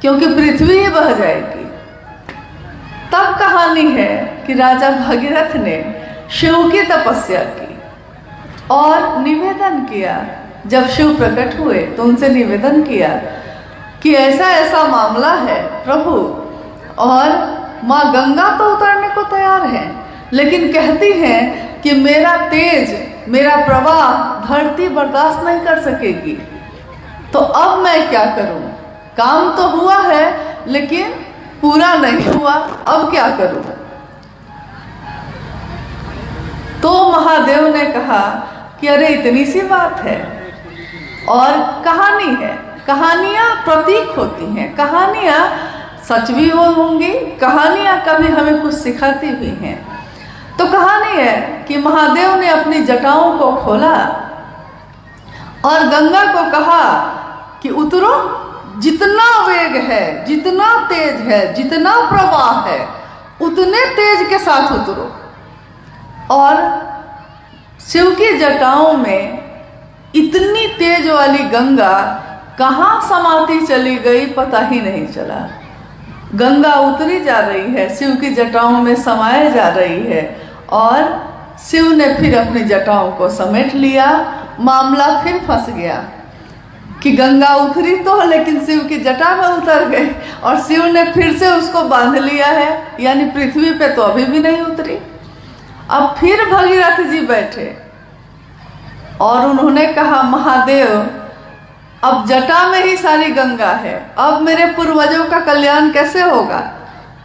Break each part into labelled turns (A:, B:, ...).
A: क्योंकि पृथ्वी ही बह जाएगी। तब कहानी है कि राजा भगीरथ ने शिव की तपस्या की और निवेदन किया। जब शिव प्रकट हुए तो उनसे निवेदन किया कि ऐसा ऐसा मामला है प्रभु, और माँ गंगा तो उतरने को तैयार है, लेकिन कहती हैं कि मेरा तेज, मेरा प्रवाह धरती बर्दाश्त नहीं कर सकेगी। तो अब मैं क्या करूं? काम तो हुआ है लेकिन पूरा नहीं हुआ, अब क्या करूं? तो महादेव ने कहा कि अरे इतनी सी बात है, और कहानी है, कहानियां प्रतीक होती हैं, कहानियां सच भी होंगी, कहानियां कभी हमें कुछ सिखाती भी हैं। तो कहानी है कि महादेव ने अपनी जटाओं को खोला और गंगा को कहा कि उतरो, जितना वेग है, जितना तेज है, जितना प्रवाह है, उतने तेज के साथ उतरो। और शिव की जटाओं में इतनी तेज वाली गंगा कहाँ समाती चली गई पता ही नहीं चला। गंगा उतरी जा रही है, शिव की जटाओं में समाये जा रही है, और शिव ने फिर अपनी जटाओं को समेट लिया। मामला फिर फंस गया कि गंगा उतरी तो लेकिन शिव की जटा में उतर गई, और शिव ने फिर से उसको बांध लिया है, यानी पृथ्वी पे तो अभी भी नहीं उतरी। अब फिर भगीरथ जी बैठे और उन्होंने कहा महादेव, अब जटा में ही सारी गंगा है, अब मेरे पूर्वजों का कल्याण कैसे होगा?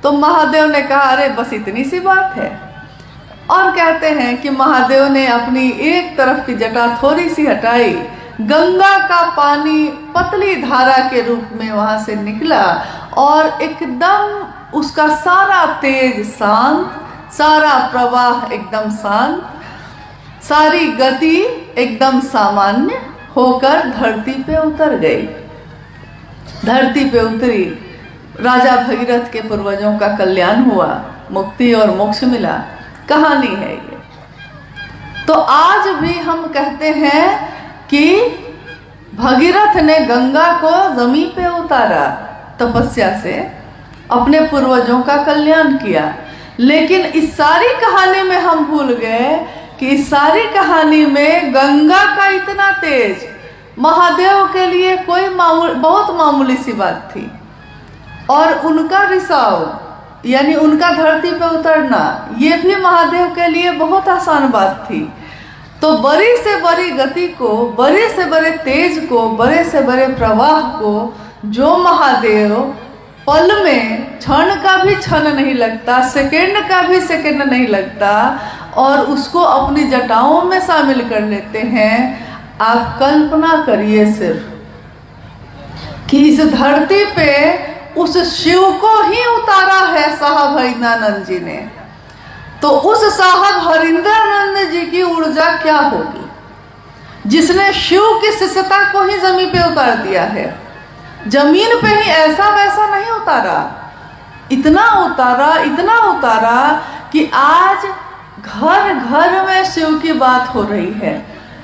A: तो महादेव ने कहा अरे बस इतनी सी बात है। और कहते हैं कि महादेव ने अपनी एक तरफ की जटा थोड़ी सी हटाई, गंगा का पानी पतली धारा के रूप में वहां से निकला, और एकदम उसका सारा तेज शांत, सारा प्रवाह एकदम शांत, सारी गति एकदम सामान्य होकर धरती पे उतर गई। धरती पे उतरी, राजा भगीरथ के पूर्वजों का कल्याण हुआ, मुक्ति और मोक्ष मिला। कहानी है ये। तो आज भी हम कहते हैं कि भगीरथ ने गंगा को जमीन पे उतारा तपस्या से, अपने पूर्वजों का कल्याण किया। लेकिन इस सारी कहानी में हम भूल गए कि इस सारी कहानी में गंगा का इतना तेज महादेव के लिए कोई बहुत मामूली सी बात थी, और उनका रिसाव यानी उनका धरती पे उतरना ये भी महादेव के लिए बहुत आसान बात थी। तो बड़ी से बड़ी गति को, बड़े से बड़े तेज को, बड़े से बड़े प्रवाह को जो महादेव पल में, क्षण का भी क्षण नहीं लगता, सेकंड का भी सेकंड नहीं लगता, और उसको अपनी जटाओं में शामिल कर लेते हैं। आप कल्पना करिए सिर्फ कि इस धरती पे उस शिव को ही उतारा है साहब हरिंद्रानंद जी ने, तो उस साहब हरिंद्रानंद जी की ऊर्जा क्या होगी, जिसने शिव की शिष्यता को ही जमीन पे उतार दिया है। जमीन पे ही ऐसा वैसा नहीं उतारा, इतना उतारा, इतना उतारा कि आज घर घर में शिव की बात हो रही है।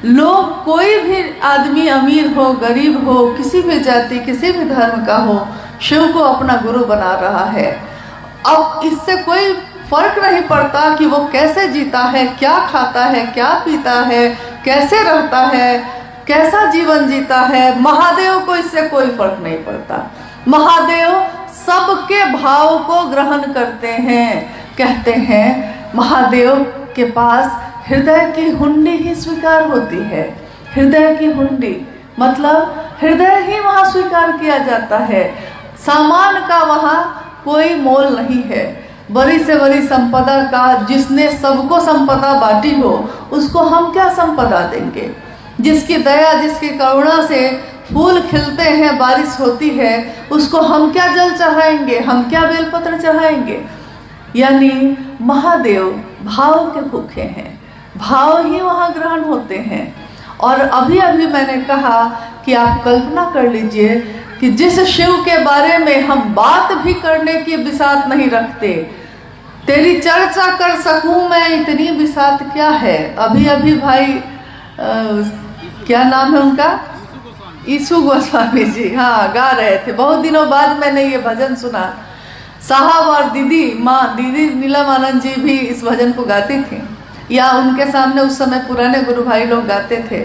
A: लोग, कोई भी आदमी अमीर हो, गरीब हो, किसी भी जाति, किसी भी धर्म का हो, शिव को अपना गुरु बना रहा है। अब इससे कोई फर्क नहीं पड़ता कि वो कैसे जीता है, क्या खाता है, क्या पीता है, कैसे रहता है, कैसा जीवन जीता है। महादेव को इससे कोई फर्क नहीं पड़ता। महादेव सबके भाव को ग्रहण करते हैं। कहते हैं महादेव के पास हृदय की हुंडी ही स्वीकार होती है। हृदय की हुंडी मतलब हृदय ही वहाँ स्वीकार किया जाता है। सामान का वहाँ कोई मोल नहीं है। बड़ी से बड़ी संपदा का, जिसने सबको संपदा बांटी हो, उसको हम क्या संपदा देंगे? जिसकी दया, जिसकी करुणा से फूल खिलते हैं, बारिश होती है, उसको हम क्या जल चढ़ाएंगे, हम क्या बेलपत्र चढ़ाएंगे? यानी महादेव भाव के भूखे हैं, भाव ही वहाँ ग्रहण होते हैं। और अभी अभी मैंने कहा कि आप कल्पना कर लीजिए कि जिस शिव के बारे में हम बात भी करने की बिसात नहीं रखते, तेरी चर्चा कर सकूं मैं इतनी बिसात क्या है। अभी अभी भाई क्या नाम है उनका, यीशु गोस्वामी जी हाँ गा रहे थे। बहुत दिनों बाद मैंने ये भजन सुना। साहब और दीदी नीलम आनंद जी भी इस भजन को गाती थी, या उनके सामने उस समय पुराने गुरु भाई लोग गाते थे।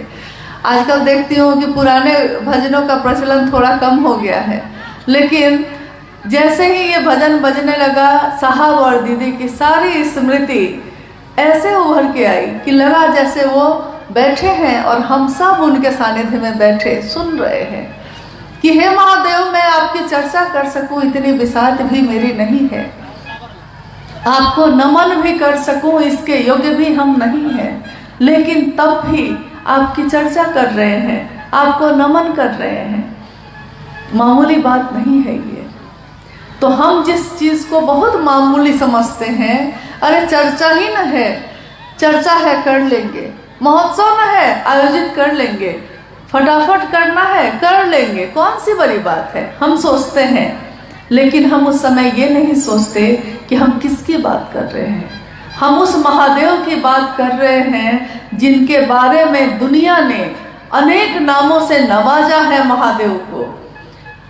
A: आजकल देखती हूँ कि पुराने भजनों का प्रचलन थोड़ा कम हो गया है, लेकिन जैसे ही ये भजन बजने लगा, साहब और दीदी की सारी स्मृति ऐसे उभर के आई कि लगा जैसे वो बैठे हैं और हम सब उनके सानिध्य में बैठे सुन रहे हैं कि हे महादेव, मैं आपकी चर्चा कर सकूं इतनी विसात भी मेरी नहीं है, आपको नमन भी कर सकूं इसके योग्य भी हम नहीं हैं, लेकिन तब भी आपकी चर्चा कर रहे हैं, आपको नमन कर रहे हैं। मामूली बात नहीं है ये। तो हम जिस चीज को बहुत मामूली समझते हैं, अरे चर्चा ही न है, चर्चा है कर लेंगे, महोत्सव न है आयोजित कर लेंगे, फटाफट करना है कर लेंगे, कौन सी बड़ी बात है, हम सोचते हैं। लेकिन हम उस समय ये नहीं सोचते कि हम किसकी बात कर रहे हैं। हम उस महादेव की बात कर रहे हैं जिनके बारे में दुनिया ने अनेक नामों से नवाजा है। महादेव को,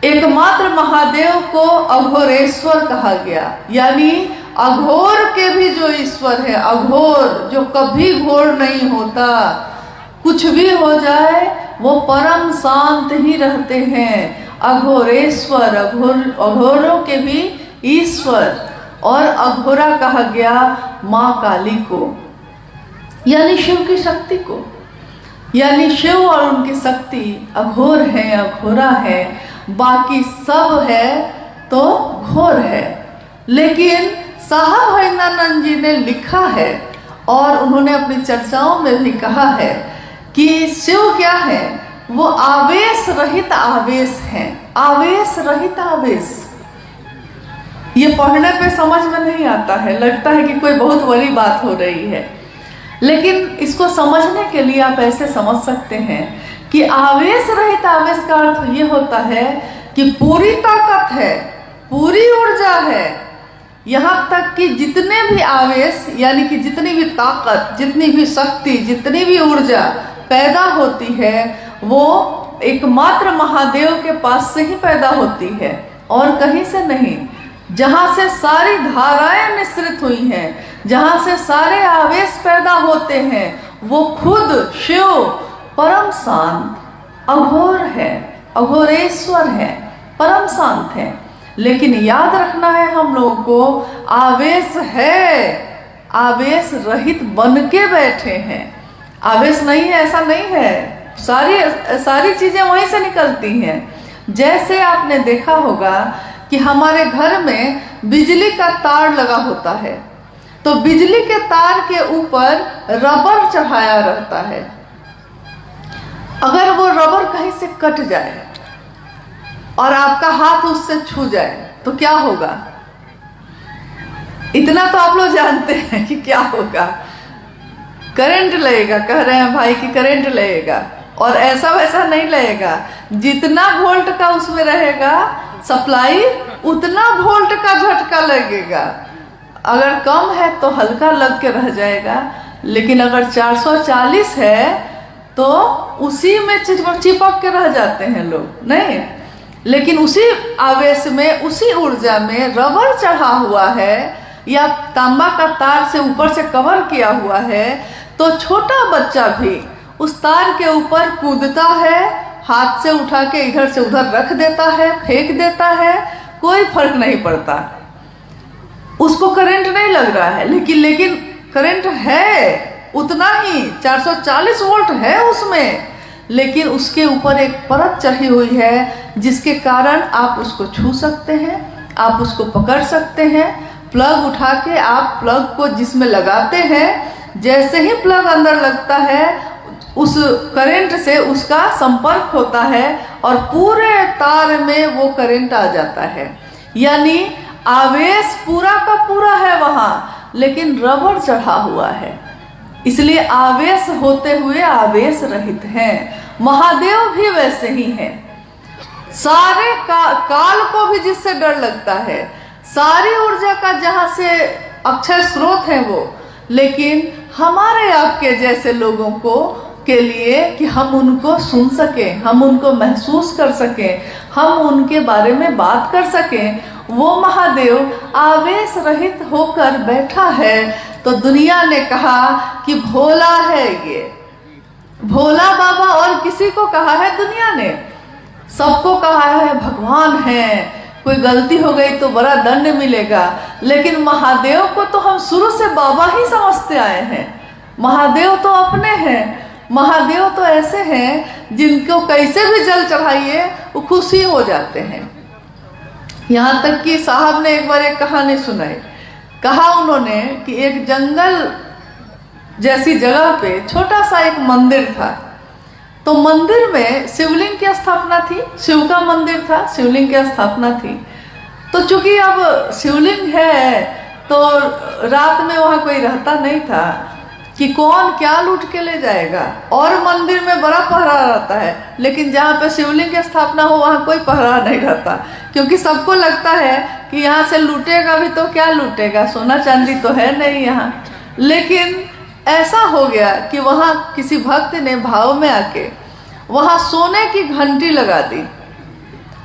A: एकमात्र महादेव को अघोरेश्वर कहा गया, यानी अघोर के भी जो ईश्वर है, अघोर जो कभी घोर नहीं होता, कुछ भी हो जाए वो परम शांत ही रहते हैं। अघोरेश्वर, अघोरों के भी ईश्वर। और अघोरा कहा गया माँ काली को, यानी शिव की शक्ति को, यानी शिव और उनकी शक्ति अघोर है, अघोरा है, बाकी सब है तो घोर है। लेकिन साहब हरिनानंद जी ने लिखा है और उन्होंने अपनी चर्चाओं में भी कहा है कि शिव क्या है, वो आवेश रहित आवेश है। आवेश रहित आवेश, ये पढ़ने पे समझ में नहीं आता है, लगता है कि कोई बहुत बड़ी बात हो रही है, लेकिन इसको समझने के लिए आप ऐसे समझ सकते हैं कि आवेश रहित आवेश का अर्थ ये होता है कि पूरी ताकत है, पूरी ऊर्जा है, यहाँ तक कि जितने भी आवेश यानी कि जितनी भी ताकत, जितनी भी शक्ति, जितनी भी ऊर्जा पैदा होती है वो एकमात्र महादेव के पास से ही पैदा होती है और कहीं से नहीं। जहाँ से सारी धाराएं निश्रित हुई हैं, जहाँ से सारे आवेश पैदा होते हैं, वो खुद शिव परम शांत अघोर है, अघोरेश्वर है, परम शांत है। लेकिन याद रखना है हम लोगों को, आवेश है, आवेश रहित बन के बैठे हैं। आवेश नहीं है ऐसा नहीं है, सारी चीजें वहीं से निकलती हैं। जैसे आपने देखा होगा कि हमारे घर में बिजली का तार लगा होता है, तो बिजली के तार के ऊपर रबर चढ़ाया रहता है। अगर वो रबर कहीं से कट जाए और आपका हाथ उससे छू जाए तो क्या होगा? इतना तो आप लोग जानते हैं कि क्या होगा, करंट लगेगा। कह रहे हैं भाई कि करंट लगेगा, और ऐसा वैसा नहीं लगेगा, जितना वोल्ट का उसमें रहेगा सप्लाई उतना वोल्ट का झटका लगेगा। अगर कम है तो हल्का लग के रह जाएगा, लेकिन अगर 440 है तो उसी में चिपक के रह जाते हैं लोग, नहीं। लेकिन उसी आवेश में, उसी ऊर्जा में रबर चढ़ा हुआ है या तांबा का तार से ऊपर से कवर किया हुआ है, तो छोटा बच्चा भी उस तार के ऊपर कूदता है, हाथ से उठा के इधर से उधर रख देता है, फेंक देता है, कोई फर्क नहीं पड़ता, उसको करंट नहीं लग रहा है। लेकिन करंट है उतना ही, 440 वोल्ट है उसमें, लेकिन उसके ऊपर एक परत चढ़ी हुई है जिसके कारण आप उसको छू सकते हैं, आप उसको पकड़ सकते हैं। प्लग उठा के आप प्लग को जिसमें लगाते हैं, जैसे ही प्लग अंदर लगता है उस करंट से उसका संपर्क होता है और पूरे तार में वो करंट आ जाता है। यानी आवेश पूरा का पूरा है वहाँ, लेकिन रबर चढ़ा हुआ है, इसलिए आवेश होते हुए आवेश रहित हैं। महादेव भी वैसे ही हैं। सारे काल को भी जिससे डर लगता है, सारी ऊर्जा का जहाँ से अक्षय स्रोत है वो, लेकिन हमारे आपके जैसे लोगों को के लिए कि हम उनको सुन सकें, हम उनको महसूस कर सकें, हम उनके बारे में बात कर सकें, वो महादेव आवेश रहित होकर बैठा है। तो दुनिया ने कहा कि भोला है ये, भोला बाबा, और किसी को कहा है दुनिया ने, सबको कहा है भगवान है, कोई गलती हो गई तो बड़ा दंड मिलेगा। लेकिन महादेव को तो हम शुरू से बाबा ही समझते आए हैं। महादेव तो अपने हैं, महादेव तो ऐसे हैं जिनको कैसे भी जल चढ़ाइए वो खुशी हो जाते हैं। यहाँ तक कि साहब ने एक बार एक कहानी सुनाई। कहा उन्होंने कि एक जंगल जैसी जगह पे छोटा सा एक मंदिर था। तो मंदिर में शिवलिंग की स्थापना थी, शिव का मंदिर था, शिवलिंग की स्थापना थी। तो चूंकि अब शिवलिंग है तो रात में वहाँ कोई रहता नहीं था कि कौन क्या लूट के ले जाएगा, और मंदिर में बड़ा पहरा रहता है, लेकिन जहाँ पे शिवलिंग की स्थापना हो वहाँ कोई पहरा नहीं रहता, क्योंकि सबको लगता है कि यहाँ से लूटेगा भी तो क्या लूटेगा, सोना चांदी तो है नहीं यहाँ। लेकिन ऐसा हो गया कि वहाँ किसी भक्त ने भाव में आके वहाँ सोने की घंटी लगा दी।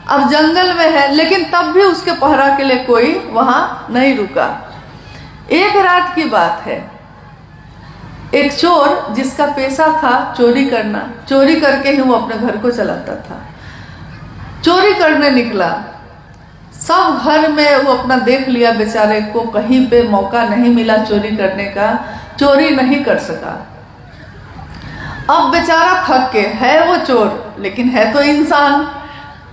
A: अब जंगल में है, लेकिन तब भी उसके पहरा के लिए कोई वहाँ नहीं रुका। एक रात की बात है, एक चोर जिसका पेशा था चोरी करना, चोरी करके ही वो अपने घर को चलाता था, चोरी करने निकला। सब घर में वो अपना देख लिया, बेचारे को कहीं पे मौका नहीं मिला चोरी करने का, चोरी नहीं कर सका। अब बेचारा थक के, है वो चोर लेकिन है तो इंसान,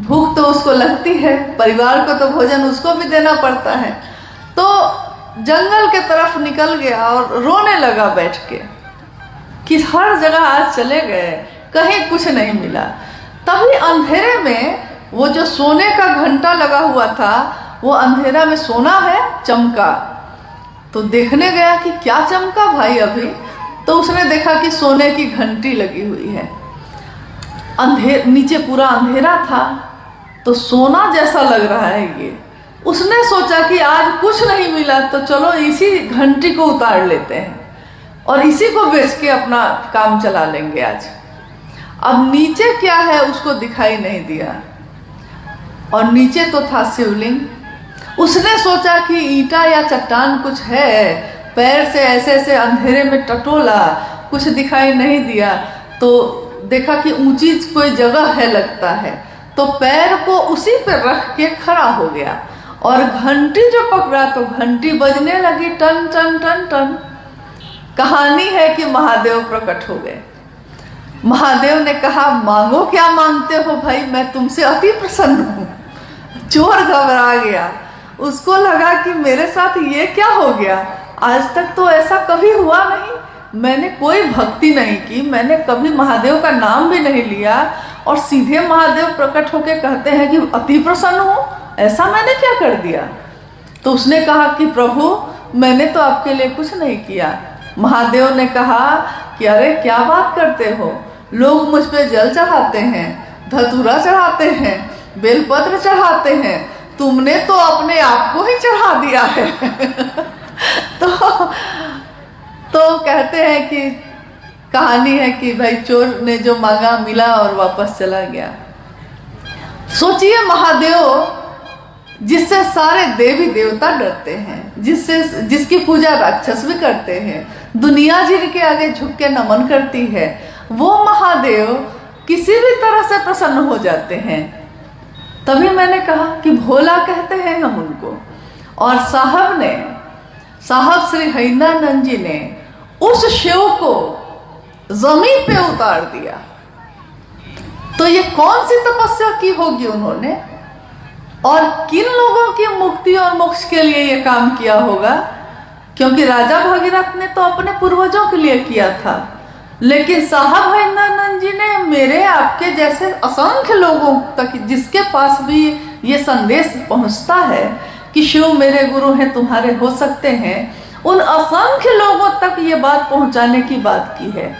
A: भूख तो उसको लगती है, परिवार को तो भोजन उसको भी देना पड़ता है। तो जंगल के तरफ निकल गया और रोने लगा बैठ के कि हर जगह आज चले गए, कहीं कुछ नहीं मिला। तभी अंधेरे में वो जो सोने का घंटा लगा हुआ था, वो अंधेरा में सोना है चमका। तो देखने गया कि क्या चमका भाई अभी, तो उसने देखा कि सोने की घंटी लगी हुई है। नीचे पूरा अंधेरा था, तो सोना जैसा लग रहा है ये। उसने सोचा कि आज कुछ नहीं मिला तो चलो इसी घंटी को उतार लेते हैं और इसी को बेच के अपना काम चला लेंगे आज। अब नीचे क्या है उसको दिखाई नहीं दिया, और नीचे तो था शिवलिंग। उसने सोचा कि ईंटा या चट्टान कुछ है, पैर से ऐसे ऐसे अंधेरे में टटोला, कुछ दिखाई नहीं दिया, तो देखा कि ऊंची कोई जगह है लगता है, तो पैर को उसी पर रख के खड़ा हो गया और घंटी जो पकड़ा तो घंटी बजने लगी, टन टन टन टन। कहानी है कि महादेव प्रकट हो गए। महादेव ने कहा, मांगो क्या मांगते हो भाई, मैं तुमसे अति प्रसन्न हूँ। चोर घबरा गया, उसको लगा कि मेरे साथ ये क्या हो गया, आज तक तो ऐसा कभी हुआ नहीं, मैंने कोई भक्ति नहीं की, मैंने कभी महादेव का नाम भी नहीं लिया, और सीधे महादेव प्रकट होके कहते हैं कि अति प्रसन्न हूँ, ऐसा मैंने क्या कर दिया। तो उसने कहा कि प्रभु मैंने तो आपके लिए कुछ नहीं किया। महादेव ने कहा कि अरे क्या बात करते हो, लोग मुझ पे जल चढ़ाते हैं, धतूरा चढ़ाते हैं, बेलपत्र चढ़ाते हैं, तुमने तो अपने आप को ही चढ़ा दिया है। तो कहते हैं कि कहानी है कि भाई चोर ने जो मांगा मिला और वापस चला गया। सोचिए महादेव जिससे सारे देवी देवता डरते हैं, जिसकी पूजा राक्षस भी करते हैं, दुनिया जिनके आगे झुक के नमन करती है, वो महादेव किसी भी तरह से प्रसन्न हो जाते हैं। तभी मैंने कहा कि भोला कहते हैं हम उनको। और साहब श्री हरिनानंद जी ने उस शिव को जमीन पे उतार दिया। तो ये कौन सी तपस्या की होगी उन्होंने, और किन लोगों की मुक्ति और मोक्ष के लिए ये काम किया होगा, क्योंकि राजा भगीरथ ने तो अपने पूर्वजों के लिए किया था, लेकिन साहब हरिनानंद जी ने मेरे आपके जैसे असंख्य लोगों तक, जिसके पास भी ये संदेश पहुंचता है कि शिव मेरे गुरु हैं, तुम्हारे हो सकते हैं, उन असंख्य लोगों तक ये बात पहुंचाने की बात की है।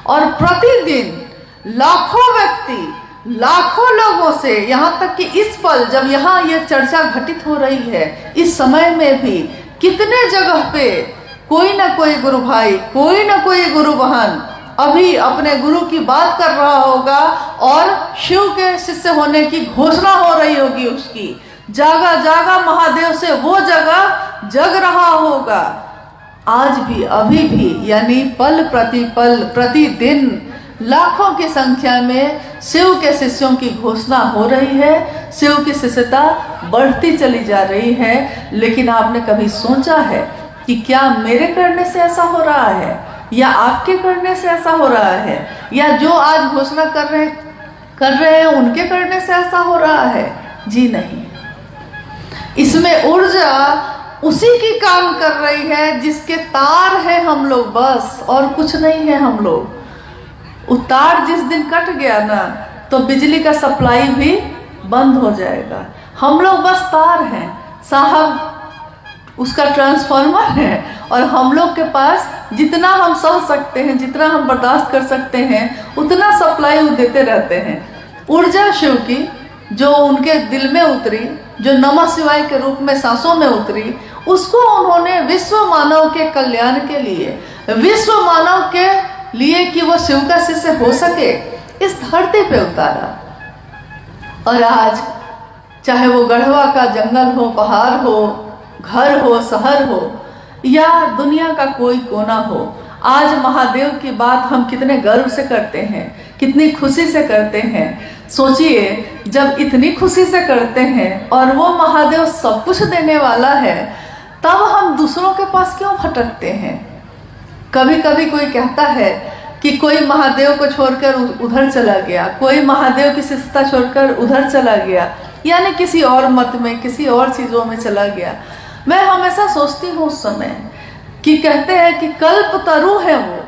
A: और प्रतिदिन लाखों व्यक्ति, लाखों लोगों से, यहाँ तक कि इस पल जब यहाँ ये चर्चा घटित हो रही है, इस समय में भी कितने जगह पे कोई ना कोई गुरु भाई, कोई ना कोई गुरु बहन अभी अपने गुरु की बात कर रहा होगा और शिव के शिष्य होने की घोषणा हो रही होगी उसकी। जागा जागा महादेव से वो जगह जग रहा होगा। आज भी अभी भी यानी पल प्रति पल प्रतिदिन लाखों की संख्या में शिव के शिष्यों की घोषणा हो रही है, शिव की शिष्यता बढ़ती चली जा रही है। लेकिन आपने कभी सोचा है कि क्या मेरे करने से ऐसा हो रहा है, या आपके करने से ऐसा हो रहा है, या जो आज घोषणा कर रहे हैं उनके करने से ऐसा हो रहा है? जी नहीं। इसमें ऊर्जा उसी की काम कर रही है जिसके तार है हम लोग, बस और कुछ नहीं है हम लोग। वो तार जिस दिन कट गया ना तो बिजली का सप्लाई भी बंद हो जाएगा। हम लोग बस तार हैं, साहब उसका ट्रांसफार्मर है, और हम लोग के पास जितना हम सह सकते हैं, जितना हम बर्दाश्त कर सकते हैं, उतना सप्लाई वो देते रहते हैं। ऊर्जा शिव की जो उनके दिल में उतरी, जो नमः शिवाय के रूप में सांसों में उतरी, उसको उन्होंने विश्व मानव के कल्याण के लिए, विश्व मानव के लिए कि वो शिव का शिष्य हो सके, इस धरती पे उतारा। और आज चाहे वो गढ़वा का जंगल हो, पहाड़ हो, घर हो, शहर हो, या दुनिया का कोई कोना हो, आज महादेव की बात हम कितने गर्व से करते हैं, कितनी खुशी से करते हैं। सोचिए, जब इतनी खुशी से करते हैं और वो महादेव सब कुछ देने वाला है, तब हम दूसरों के पास क्यों भटकते हैं? कभी कभी कोई कहता है कि कोई महादेव को छोड़कर उधर चला गया, कोई महादेव की शिष्यता छोड़कर उधर चला गया, यानी किसी और मत में, किसी और चीज़ों में चला गया। मैं हमेशा सोचती हूँ उस समय कि कहते हैं कि कल्पतरु है वो।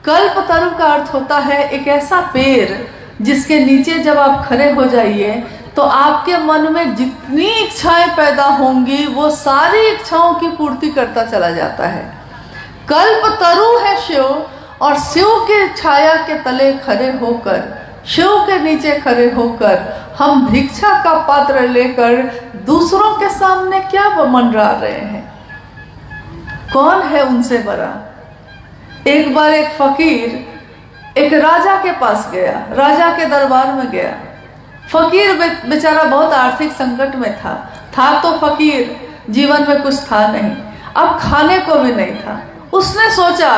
A: कल्पतरु का अर्थ होता है एक ऐसा पेड़ जिसके नीचे जब आप खड़े हो जाइए तो आपके मन में जितनी इच्छाएं पैदा होंगी वो सारी इच्छाओं की पूर्ति करता चला जाता है। कल्पतरु है शिव, और शिव के छाया के तले खड़े होकर, शिव के नीचे खड़े होकर हम भिक्षा का पात्र लेकर दूसरों के सामने क्या मंडरा रहे हैं? कौन है उनसे बड़ा? एक बार एक फकीर एक राजा के पास गया, राजा के दरबार में गया। फकीर बेचारा बहुत आर्थिक संकट में था तो फकीर, जीवन में कुछ था नहीं, अब खाने को भी नहीं था। उसने सोचा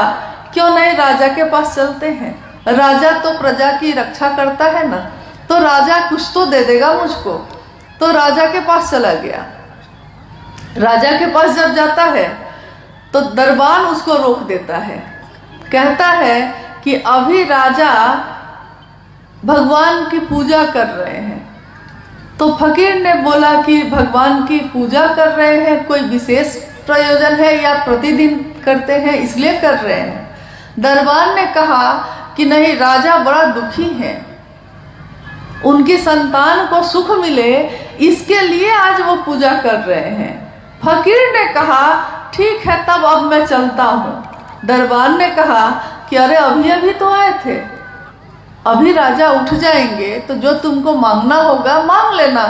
A: क्यों नहीं राजा के पास चलते हैं, राजा तो प्रजा की रक्षा करता है ना, तो राजा कुछ तो दे देगा मुझको। तो राजा के पास चला गया। राजा के पास जब जाता है तो दरबार उसको रोक देता है, कहता है कि अभी राजा भगवान की पूजा कर रहे हैं। तो फकीर ने बोला कि भगवान की पूजा कर रहे हैं, कोई विशेष प्रयोजन है या प्रतिदिन करते हैं इसलिए कर रहे हैं? दरबार ने कहा कि नहीं, राजा बड़ा दुखी है, उनकी संतान को सुख मिले इसके लिए आज वो पूजा कर रहे हैं। फकीर ने कहा ठीक है, तब अब मैं चलता हूँ। दरबार ने कहा कि अरे अभी तो आए थे, अभी राजा उठ जाएंगे तो जो तुमको मांगना होगा मांग लेना।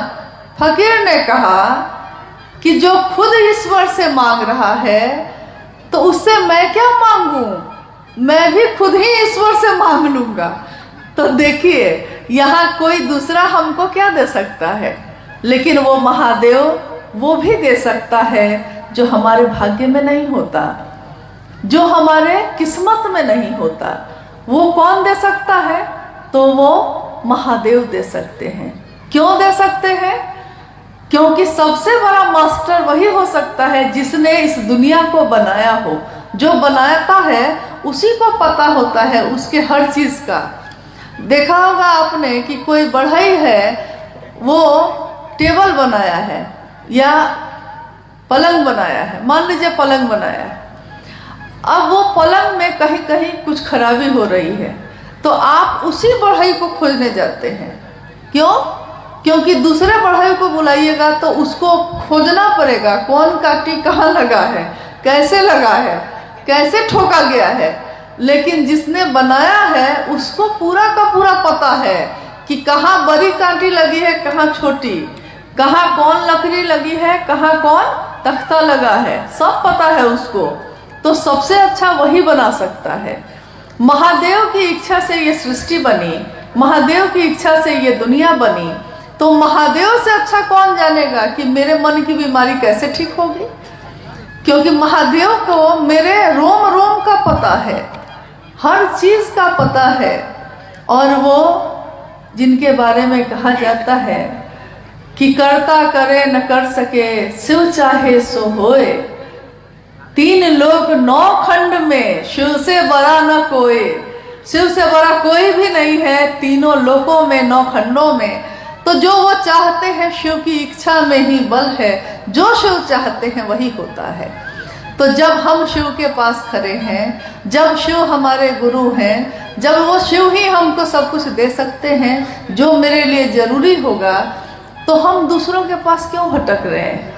A: फकीर ने कहा कि जो खुद ईश्वर से मांग रहा है तो उससे मैं क्या मांगूं, मैं भी खुद ही ईश्वर से मांग लूंगा। तो देखिए, यहाँ कोई दूसरा हमको क्या दे सकता है, लेकिन वो महादेव वो भी दे सकता है जो हमारे भाग्य में नहीं होता, जो हमारे किस्मत में नहीं होता। वो कौन दे सकता है? तो वो महादेव दे सकते हैं। क्यों दे सकते हैं? क्योंकि सबसे बड़ा मास्टर वही हो सकता है जिसने इस दुनिया को बनाया हो। जो बनाता है उसी को पता होता है उसके हर चीज का। देखा होगा आपने कि कोई बढ़ई है, वो टेबल बनाया है या पलंग बनाया है, मान लीजिए पलंग बनाया है। अब वो पलंग में कहीं कहीं कुछ खराबी हो रही है तो आप उसी बढ़ई को खोजने जाते हैं। क्यों? क्योंकि दूसरे बढ़ई को बुलाइएगा तो उसको खोजना पड़ेगा, कौन काटी कहाँ लगा है, कैसे लगा है, कैसे ठोका गया है। लेकिन जिसने बनाया है उसको पूरा का पूरा पता है कि कहाँ बड़ी कांटी लगी है, कहाँ छोटी, कहाँ कौन लकड़ी लगी है, कहाँ कौन तख्ता लगा है, सब पता है उसको। तो सबसे अच्छा वही बना सकता है। महादेव की इच्छा से ये सृष्टि बनी, महादेव की इच्छा से ये दुनिया बनी, तो महादेव से अच्छा कौन जानेगा कि मेरे मन की बीमारी कैसे ठीक होगी? क्योंकि महादेव को मेरे रोम रोम का पता है, हर चीज का पता है। और वो जिनके बारे में कहा जाता है कि करता करे न कर सके, शिव चाहे सो होए, 3 लोक 9 खंड में शिव से बड़ा न कोई। शिव से बड़ा कोई भी नहीं है तीनों लोकों में, 9 खंडों में। तो जो वो चाहते हैं, शिव की इच्छा में ही बल है, जो शिव चाहते हैं वही होता है। तो जब हम शिव के पास खड़े हैं, जब शिव हमारे गुरु हैं, जब वो शिव ही हमको सब कुछ दे सकते हैं जो मेरे लिए जरूरी होगा, तो हम दूसरों के पास क्यों भटक रहे हैं?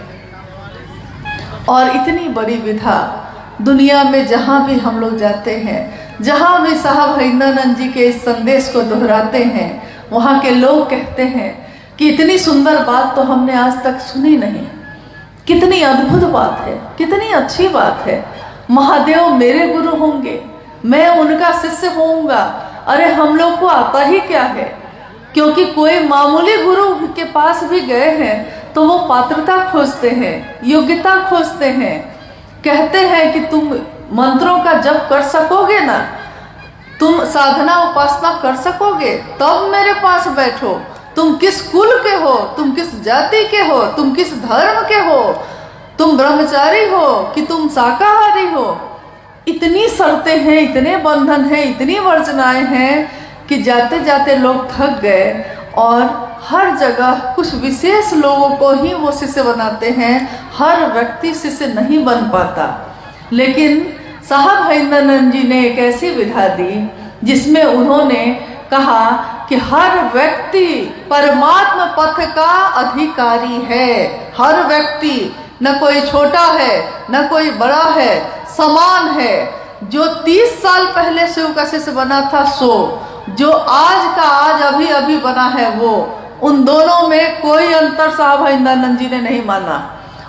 A: और इतनी बड़ी विधा दुनिया में जहाँ भी हम लोग जाते हैं, जहाँ भी साहब हरिंद्रानंद जी के इस संदेश को दोहराते हैं, वहाँ के लोग कहते हैं कि इतनी सुंदर बात तो हमने आज तक सुनी नहीं, कितनी अद्भुत बात है, कितनी अच्छी बात है। महादेव मेरे गुरु होंगे, मैं उनका शिष्य होऊंगा। अरे हम लोग को आता ही क्या है? क्योंकि कोई मामूली गुरु के पास भी गए हैं तो वो पात्रता खोजते हैं, योग्यता खोजते हैं, कहते हैं कि तुम मंत्रों का जप कर सकोगे ना, तुम साधना उपासना कर सकोगे, तब मेरे पास बैठो। तुम किस कुल के हो, तुम किस जाति के हो, तुम किस धर्म के हो, तुम ब्रह्मचारी हो कि तुम शाकाहारी हो। इतनी शर्तें हैं, इतने बंधन हैं, इतनी वर्जनाएं हैं कि जाते जाते लोग थक गए और हर जगह कुछ विशेष लोगों को ही वो शिष्य बनाते हैं, हर व्यक्ति शिष्य नहीं बन पाता। लेकिन साहब हरिंद्रानंद जी ने एक ऐसी विधा दी जिसमें उन्होंने कहा कि हर व्यक्ति परमात्मा पथ का अधिकारी है। हर व्यक्ति, न कोई छोटा है न कोई बड़ा है, समान है। जो 30 साल पहले शिव का शिष्य बना था सो, जो आज का आज अभी अभी बना है वो, उन दोनों में कोई अंतर साहब हरिंद्रानंद जी ने नहीं माना।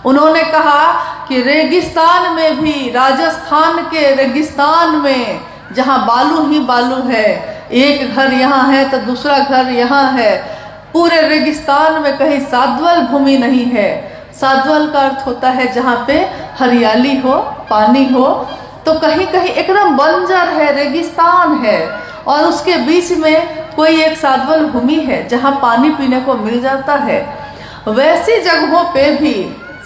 A: उन्होंने कहा कि रेगिस्तान में भी, राजस्थान के रेगिस्तान में जहाँ बालू ही बालू है, एक घर यहाँ है तो दूसरा घर यहाँ है, पूरे रेगिस्तान में कहीं साद्वल भूमि नहीं है। साद्वल का अर्थ होता है जहाँ पे हरियाली हो, पानी हो, तो कहीं कहीं एकदम बंजर है, रेगिस्तान है, और उसके बीच में कोई एक साद्वल भूमि है जहाँ पानी पीने को मिल जाता है। वैसी जगहों पे भी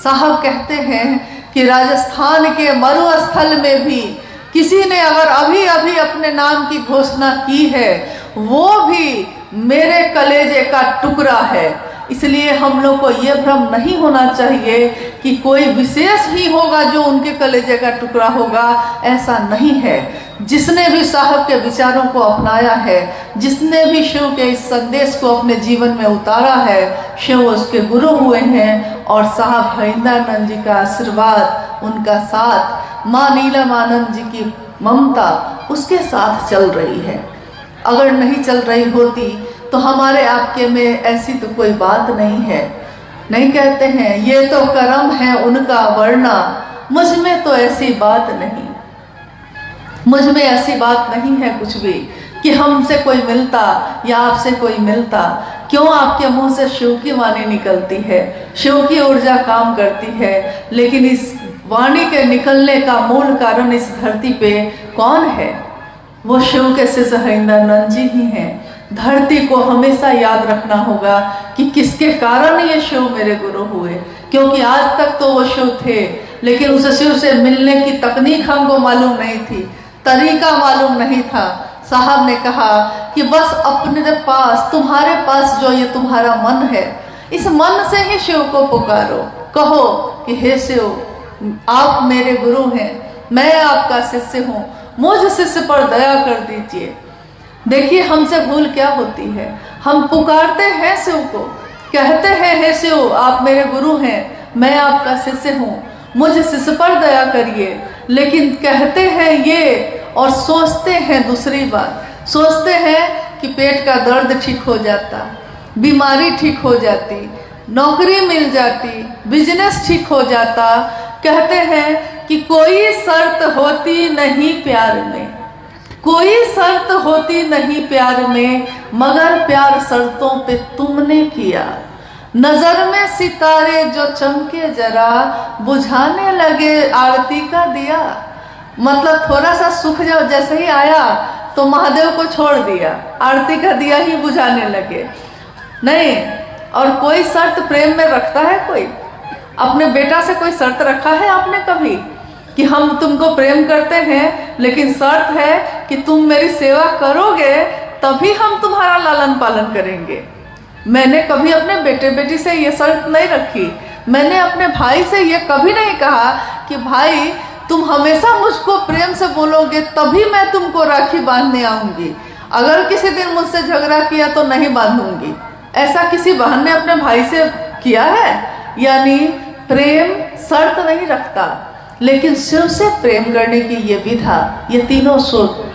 A: साहब कहते हैं कि राजस्थान के मरुस्थल में भी किसी ने अगर अभी अभी अपने नाम की घोषणा की है, वो भी मेरे कलेजे का टुकड़ा है। इसलिए हम लोग को ये भ्रम नहीं होना चाहिए कि कोई विशेष ही होगा जो उनके कलेजे का टुकड़ा होगा, ऐसा नहीं है। जिसने भी साहब के विचारों को अपनाया है, जिसने भी शिव के इस संदेश को अपने जीवन में उतारा है, शिव उसके गुरु हुए हैं। और साहब हरिंद्रानंद जी का आशीर्वाद, उनका साथ, माँ नीलमानंद जी की ममता उसके साथ चल रही है। अगर नहीं चल रही होती तो हमारे आपके में ऐसी तो कोई बात नहीं है। नहीं कहते हैं ये तो कर्म है उनका, वरना मुझ में तो ऐसी बात नहीं, मुझ में ऐसी बात नहीं है कुछ भी कि हमसे कोई मिलता या आपसे कोई मिलता। क्यों आपके मुंह से शिव की वाणी निकलती है, शिव की ऊर्जा काम करती है, लेकिन इस वाणी के निकलने का मूल कारण इस धरती पे कौन है? वो शिव के शिष्य हरिंद्रानंद जी ही हैं। धरती को हमेशा याद रखना होगा कि किसके कारण ये शिव मेरे गुरु हुए, क्योंकि आज तक तो वो शिव थे, लेकिन उस शिव से मिलने की तकनीक हमको मालूम नहीं थी, तरीका मालूम नहीं था। साहब ने कहा कि बस अपने पास, तुम्हारे पास जो ये तुम्हारा मन है, इस मन से ही शिव को पुकारो। कहो कि हे शिव, आप मेरे गुरु हैं, मैं आपका शिष्य हूँ, मुझ शिष्य पर दया कर दीजिए। देखिए हमसे भूल क्या होती है, हम पुकारते हैं शिव को, कहते हैं हे शिव आप मेरे गुरु हैं, मैं आपका शिष्य हूँ, मुझ शिष्य पर दया करिए। लेकिन कहते हैं ये और सोचते हैं दूसरी बात, सोचते हैं कि पेट का दर्द ठीक हो जाता, बीमारी ठीक हो जाती, नौकरी मिल जाती, बिजनेस ठीक हो जाता। कहते हैं कि कोई शर्त होती नहीं प्यार में, कोई शर्त होती नहीं प्यार में, मगर प्यार शर्तों पे तुमने किया। नजर में सितारे जो चमके जरा, बुझाने लगे आरती का दिया। मतलब थोड़ा सा सुख जब जैसे ही आया तो महादेव को छोड़ दिया, आरती का दिया ही बुझाने लगे। नहीं, और कोई शर्त प्रेम में रखता है कोई? अपने बेटा से कोई शर्त रखा है आपने कभी कि हम तुमको प्रेम करते हैं, लेकिन शर्त है कि तुम मेरी सेवा करोगे तभी हम तुम्हारा लालन पालन करेंगे? मैंने कभी अपने बेटे बेटी से ये शर्त नहीं रखी। मैंने अपने भाई से ये कभी नहीं कहा कि भाई तुम हमेशा मुझको प्रेम से बोलोगे तभी मैं तुमको राखी बांधने आऊंगी, अगर किसी दिन मुझसे झगड़ा किया तो नहीं बांधूंगी। ऐसा किसी बहन ने अपने भाई से किया है? यानी प्रेम शर्त नहीं रखता, लेकिन शिव से प्रेम करने की ये विधा, ये तीनों सूत्र,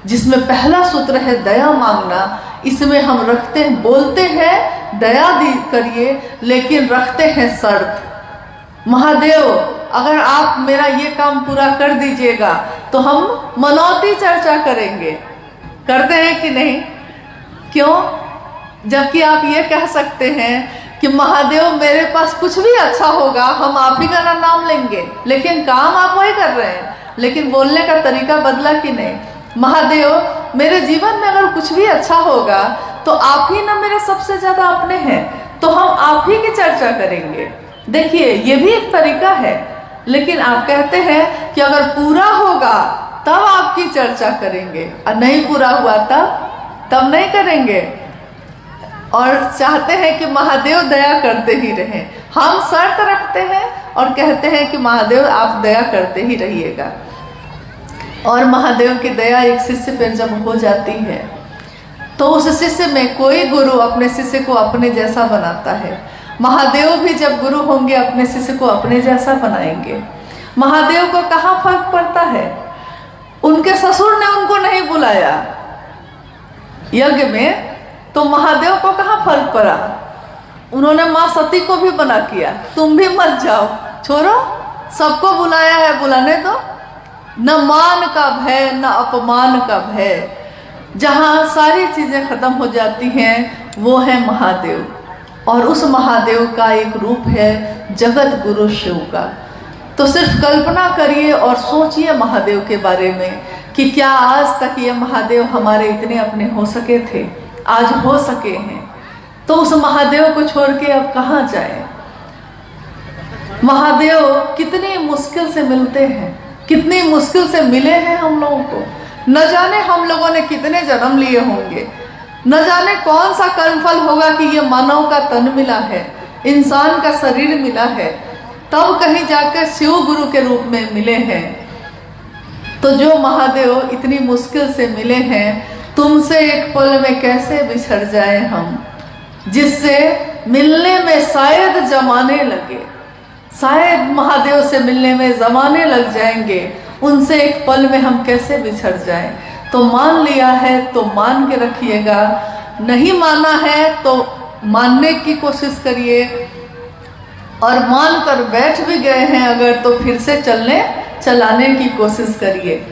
A: जिसमें पहला सूत्र है दया मांगना, इसमें हम रखते हैं, बोलते हैं दया दी करिए, लेकिन रखते हैं शर्त। महादेव अगर आप मेरा ये काम पूरा कर दीजिएगा तो हम मनौती चर्चा करेंगे। करते हैं कि नहीं? क्यों? जबकि आप ये कह सकते हैं कि महादेव मेरे पास कुछ भी अच्छा होगा हम आप ही का नाम लेंगे, लेकिन काम आप वही कर रहे हैं, लेकिन बोलने का तरीका बदला कि नहीं? महादेव मेरे जीवन में अगर कुछ भी अच्छा होगा तो आप ही ना मेरे सबसे ज्यादा अपने हैं, तो हम आप ही की चर्चा करेंगे। देखिए ये भी एक तरीका है, लेकिन आप कहते हैं कि अगर पूरा होगा तब आपकी चर्चा करेंगे, और नहीं पूरा हुआ तब नहीं करेंगे। और चाहते हैं कि महादेव दया करते ही रहें। हम शर्त रखते हैं और कहते हैं कि महादेव आप दया करते ही रहिएगा। और महादेव की दया एक शिष्य पर जब हो जाती है तो उस शिष्य में कोई गुरु अपने शिष्य को अपने जैसा बनाता है। महादेव भी जब गुरु होंगे अपने शिष्य को अपने जैसा बनाएंगे। महादेव को कहाँ फर्क पड़ता है? उनके ससुर ने उनको नहीं बुलाया यज्ञ में, तो महादेव को कहाँ फर्क पड़ा? उन्होंने माँ सती को भी मना किया, तुम भी मत जाओ, छोड़ो, सबको बुलाया है, बुलाने दो। न मान का भय न अपमान का भय, जहाँ सारी चीजें खत्म हो जाती हैं वो है महादेव। और उस महादेव का एक रूप है जगत गुरु शिव का। तो सिर्फ कल्पना करिए और सोचिए महादेव के बारे में कि क्या आज तक ये महादेव हमारे इतने अपने हो सके थे, आज हो सके हैं, तो उस महादेव को छोड़ के अब कहाँ जाए? महादेव कितनी मुश्किल से मिलते हैं, कितनी मुश्किल से मिले हैं हम लोगों को। न जाने हम लोगों ने कितने जन्म लिए होंगे, न जाने कौन सा कर्मफल होगा कि ये मानव का तन मिला है, इंसान का शरीर मिला है, तब कहीं जाकर शिव गुरु के रूप में मिले हैं। तो जो महादेव इतनी मुश्किल से मिले हैं, तुमसे एक पल में कैसे बिछड़ जाए हम, जिससे मिलने में शायद जमाने लगे, शायद महादेव से मिलने में जमाने लग जाएंगे, उनसे एक पल में हम कैसे बिछड़ जाएं। तो मान लिया है तो मान के रखिएगा, नहीं माना है तो मानने की कोशिश करिए, और मान कर बैठ भी गए हैं अगर तो फिर से चलाने की कोशिश करिए।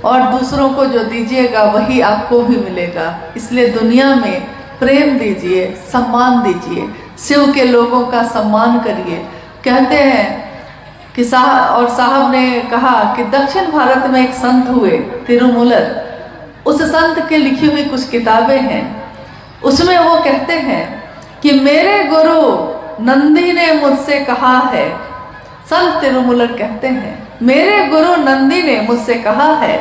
A: और दूसरों को जो दीजिएगा वही आपको भी मिलेगा। इसलिए दुनिया में प्रेम दीजिए, सम्मान दीजिए, शिव के लोगों का सम्मान करिए। कहते हैं कि साहब ने कहा कि दक्षिण भारत में एक संत हुए तिरुमूलर, उस संत के लिखी हुई कुछ किताबें हैं, उसमें वो कहते हैं कि मेरे गुरु नंदी ने मुझसे कहा है, संत तिरुमूलर कहते हैं मेरे गुरु नंदी ने मुझसे कहा है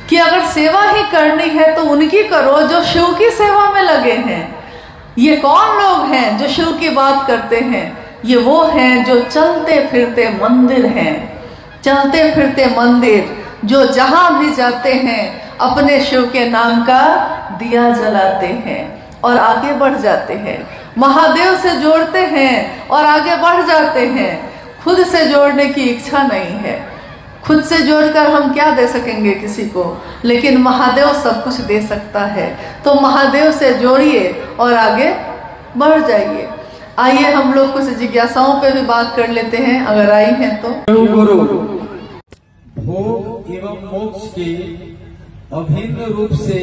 A: कि अगर सेवा ही करनी है तो उनकी करो जो शिव की सेवा में लगे हैं। ये कौन लोग हैं जो शिव की बात करते हैं? ये वो हैं जो चलते फिरते मंदिर हैं, चलते फिरते मंदिर, जो जहां भी जाते हैं अपने शिव के नाम का दिया जलाते हैं और आगे बढ़ जाते हैं, महादेव से जोड़ते हैं और आगे बढ़ जाते हैं। खुद से जोड़ने की इच्छा नहीं है, खुद से जोड़कर हम क्या दे सकेंगे किसी को, लेकिन महादेव सब कुछ दे सकता है। तो महादेव से जोड़िए और आगे बढ़ जाइए। आइए हम लोग कुछ जिज्ञासाओं पे भी बात कर लेते हैं, अगर आई हैं तो।
B: गुरु भोग एवं मोक्ष के अभिन्न रूप से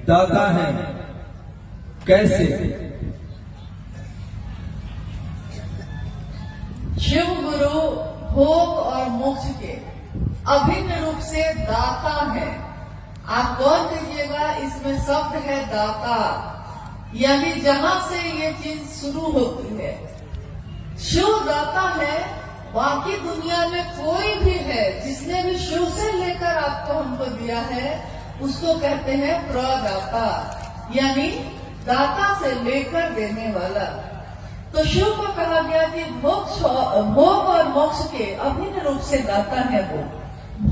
B: दाता है। कैसे?
A: शिव गुरु भोग और मोक्ष के अभिन्न रूप से दाता है। आप गौर कीजिएगा, इसमें शब्द है दाता, यानी जहां से ये चीज शुरू होती है। शिव दाता है। बाकी दुनिया में कोई भी है जिसने भी शिव से लेकर आपको हमको दिया है, उसको कहते हैं प्रदाता, यानी दाता से लेकर देने वाला। तो शिव को कहा गया कि भोग और मोक्ष के अभिन्न रूप से दाता है वो।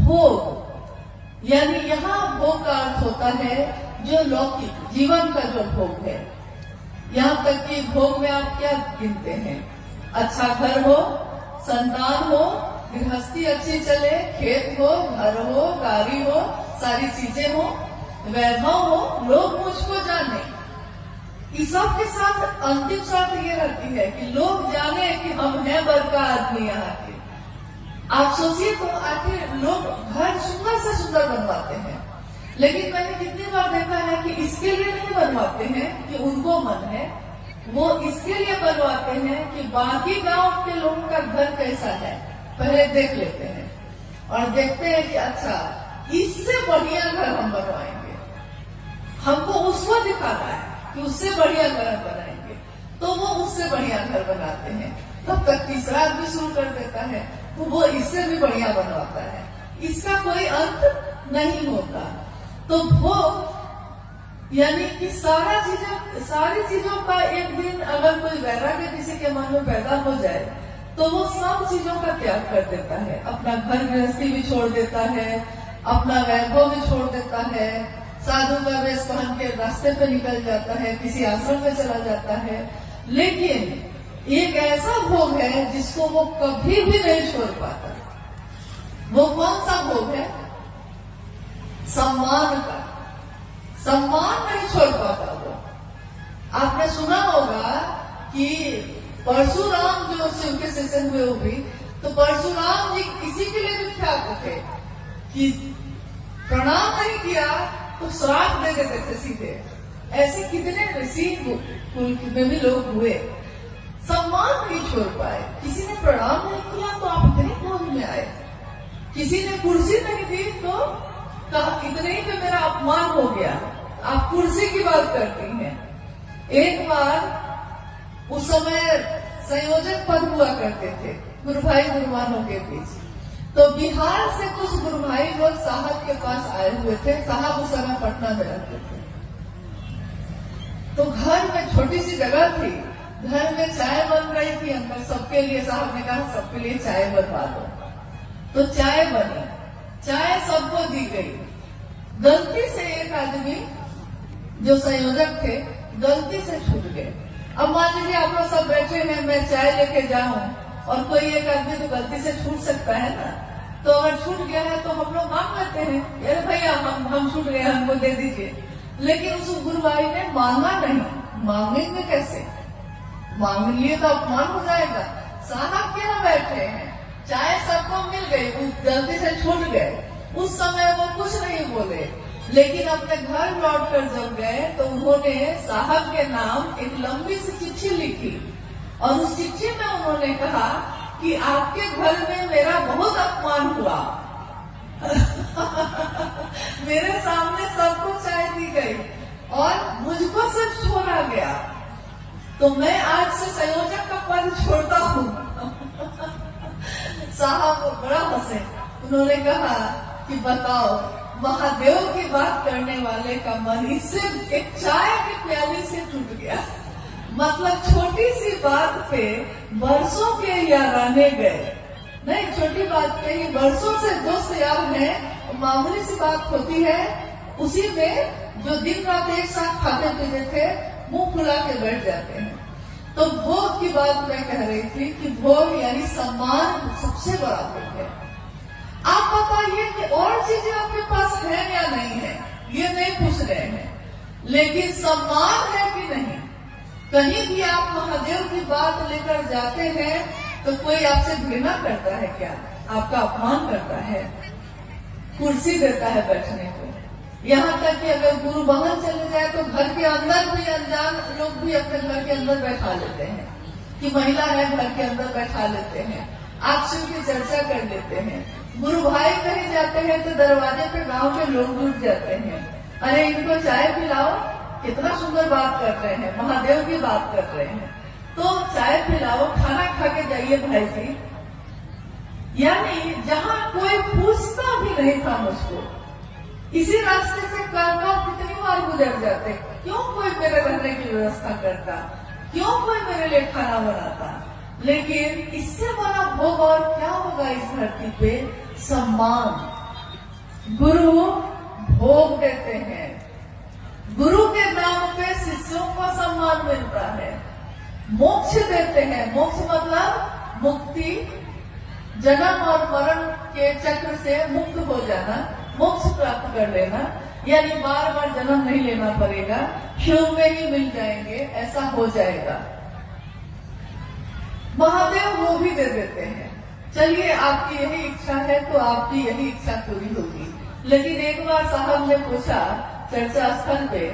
A: भोग यानी यहाँ भोग का अर्थ होता है जो लौकिक जीवन का जो भोग है। यहाँ तक कि भोग में आप क्या गिनते हैं? अच्छा घर हो, संतान हो, गृहस्थी अच्छी चले, खेत हो, घर हो, गाड़ी हो, सारी चीजें हो, वैभव हो, लोग मुझको जाने। इस सब के साथ अंतिम शर्त ये रहती है कि लोग जाने कि हम हैं बड़का आदमी यहाँ के। आप सोचिए तो आखिर लोग घर सुंदर से सुंदर बनवाते हैं, लेकिन मैंने कितनी बार देखा है कि इसके लिए नहीं बनवाते हैं कि उनको मन है, वो इसके लिए बनवाते हैं कि बाकी गांव के लोगों का घर कैसा है पहले देख लेते हैं और देखते हैं कि अच्छा इससे बढ़िया घर हम बनवाएंगे। हमको उसको दिखाना है कि उससे बढ़िया घर बनाएंगे, तो वो उससे बढ़िया घर बनाते हैं। तब तक तीसरा आदमी शुरू कर देता है तो वो इससे भी बढ़िया बनवाता है। इसका कोई अंत नहीं होता। तो भोग यानी कि सारी चीजों का एक दिन अगर कोई वैराग्य किसी के मन में पैदा हो जाए तो वो सब चीजों का त्याग कर देता है। अपना घर गृहस्थी भी छोड़ देता है, अपना वैभव भी छोड़ देता है, साधु का वेश पहन के रास्ते पे निकल जाता है, किसी आश्रम में चला जाता है। लेकिन एक ऐसा भोग है जिसको वो कभी भी नहीं छोड़ पाता। वो कौन सा भोग है? सम्मान का। सम्मान नहीं छोड़ पाता वो। आपने सुना होगा कि परशुराम जो शिव के शिष्य हुए वो भी, तो परशुराम जी इसी के लिए विख्यात थे कि प्रणाम नहीं किया तो श्राप दे देते थे सीधे। ऐसे कितने ऋषि कुल में भी लोग हुए, सम्मान नहीं छोड़ पाए। किसी ने प्रणाम नहीं किया तो आप इतने क्रोध में आए, किसी ने कुर्सी नहीं दी तो कहा इतने ही पे मेरा अपमान हो गया। आप कुर्सी की बात करती हैं। एक बार उस समय संयोजक पद हुआ करते थे गुरु भाई गुरुमानों के बीच, तो बिहार से कुछ गुरु भाई लोग साहब के पास आए हुए थे। साहब उस समय पटना में रहते थे। तो घर में छोटी सी जगह थी, घर में चाय बन रही थी अंदर सबके लिए। साहब ने कहा सबके लिए चाय बनवा दो, तो चाय बनी, चाय सबको दी गई। गलती से एक आदमी जो संयोजक थे गलती से छूट गए। अब मान लीजिए आप लोग सब बैठे हैं, मैं चाय लेके जाऊं और कोई एक आदमी तो गलती से छूट सकता है ना, तो अगर छूट गया है तो हम लोग मांग लेते हैं, अरे भैया हम छूट गए, हमको दे दीजिए। लेकिन उस गुरु भाई ने मांगा नहीं। मांगेंगे कैसे? मांग लिए तो अपमान हो जाएगा। साहब के यहाँ बैठे हैं, चाय सबको मिल गई, गलती से छूट गए। उस समय वो कुछ नहीं बोले, लेकिन अपने घर लौट कर जब गए तो उन्होंने साहब के नाम एक लंबी सी चिट्ठी लिखी और उस चिट्ठी में उन्होंने कहा कि आपके घर में मेरा बहुत अपमान हुआ। मेरे सामने सबको चाय दी गई और मुझको सिर्फ छोड़ा गया, तो मैं आज से संयोजक का पद छोड़ता हूँ। साहब बड़ा हंसे। उन्होंने कहा कि बताओ, महादेव की बात करने वाले का मन इससे एक चाय की प्याली से टूट गया। मतलब छोटी सी बात पे बरसों के याराने गए। नहीं, छोटी बात पे ही बरसों से दोस्त यार हैं, मामूली सी बात होती है, उसी में जो दिन रात एक साथ खाते पीते थे मुंह फुला के बैठ जाते हैं। तो भोग की बात मैं कह रही थी कि भोग यानी सम्मान सबसे बड़ा भोग है। आप बताइए कि और चीजें आपके पास है या नहीं है, ये नहीं पूछ रहे हैं, लेकिन सम्मान है कि नहीं। कहीं भी आप महादेव की बात लेकर जाते हैं तो कोई आपसे घृणा करता है क्या? आपका अपमान करता है, कुर्सी देता है बैठने को, यहाँ तक कि अगर गुरु बाहर चले जाए तो घर के अंदर भी अनजान लोग भी अपने घर के अंदर बैठा लेते हैं कि महिला है, घर के अंदर बैठा लेते हैं, आपसे उनकी चर्चा कर लेते हैं। गुरु भाई कहीं जाते हैं तो दरवाजे पे गांव के लोग जुट जाते हैं, अरे इनको चाय पिलाओ, कितना सुंदर बात कर रहे हैं, महादेव की बात कर रहे हैं, तो चाय पिलाओ, खाना खा के जाइए भाई जी। यानी जहाँ कोई पूछता भी नहीं था मुझको, इसी रास्ते से कर कितनी बार गुजर जाते, क्यों कोई मेरे रहने की व्यवस्था करता, क्यों कोई मेरे लिए खाना बनाता। लेकिन इससे बड़ा भोग और क्या होगा इस धरती पे? सम्मान। गुरु भोग देते हैं, गुरु के नाम पे शिष्यों को सम्मान मिलता है, मोक्ष देते हैं। मोक्ष मतलब मुक्ति, जन्म और मरण के चक्र से मुक्त हो जाना, मोक्ष प्राप्त कर लेना, यानी बार बार जन्म नहीं लेना पड़ेगा, शिव में ही मिल जाएंगे, ऐसा हो जाएगा। महादेव वो भी दे देते हैं। चलिए आपकी यही इच्छा है तो आपकी यही इच्छा पूरी होगी। लेकिन एक बार साहब ने पूछा चर्चा स्थल पे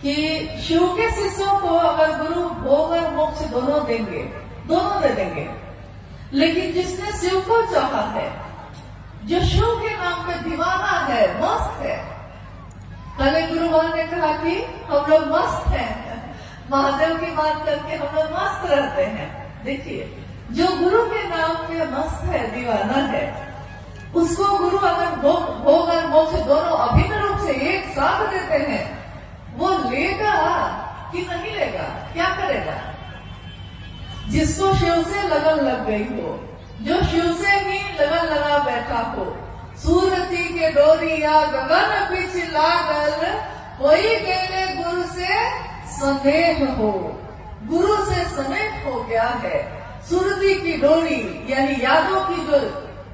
A: कि शिव के शिष्यों को अगर गुरु भोग और मोक्ष दोनों देंगे, दोनों दे देंगे, लेकिन जिसने शिव को चाहा है, जो शिव के नाम पे दीवाना है, मस्त है, पहले गुरु महाराज ने कहा कि हम लोग मस्त हैं, महादेव की बात करके हम लोग मस्त रहते हैं। देखिए, जो गुरु के नाम पे मस्त है, दीवाना है, उसको गुरु अगर भोग और मोक्ष दोनों अभिन्न रूप से एक साथ देते हैं, वो लेगा कि नहीं लेगा? क्या करेगा? जिसको शिव से लगन लग गई हो, जो शिव से ही लगन लगा बैठा हो, सूरती के डोरिया गगन बीच लागल, कोई गेले गुरु से स्नेह हो, गुरु से स्नेह हो गया है। सुरती की डोरी यानी यादों की जो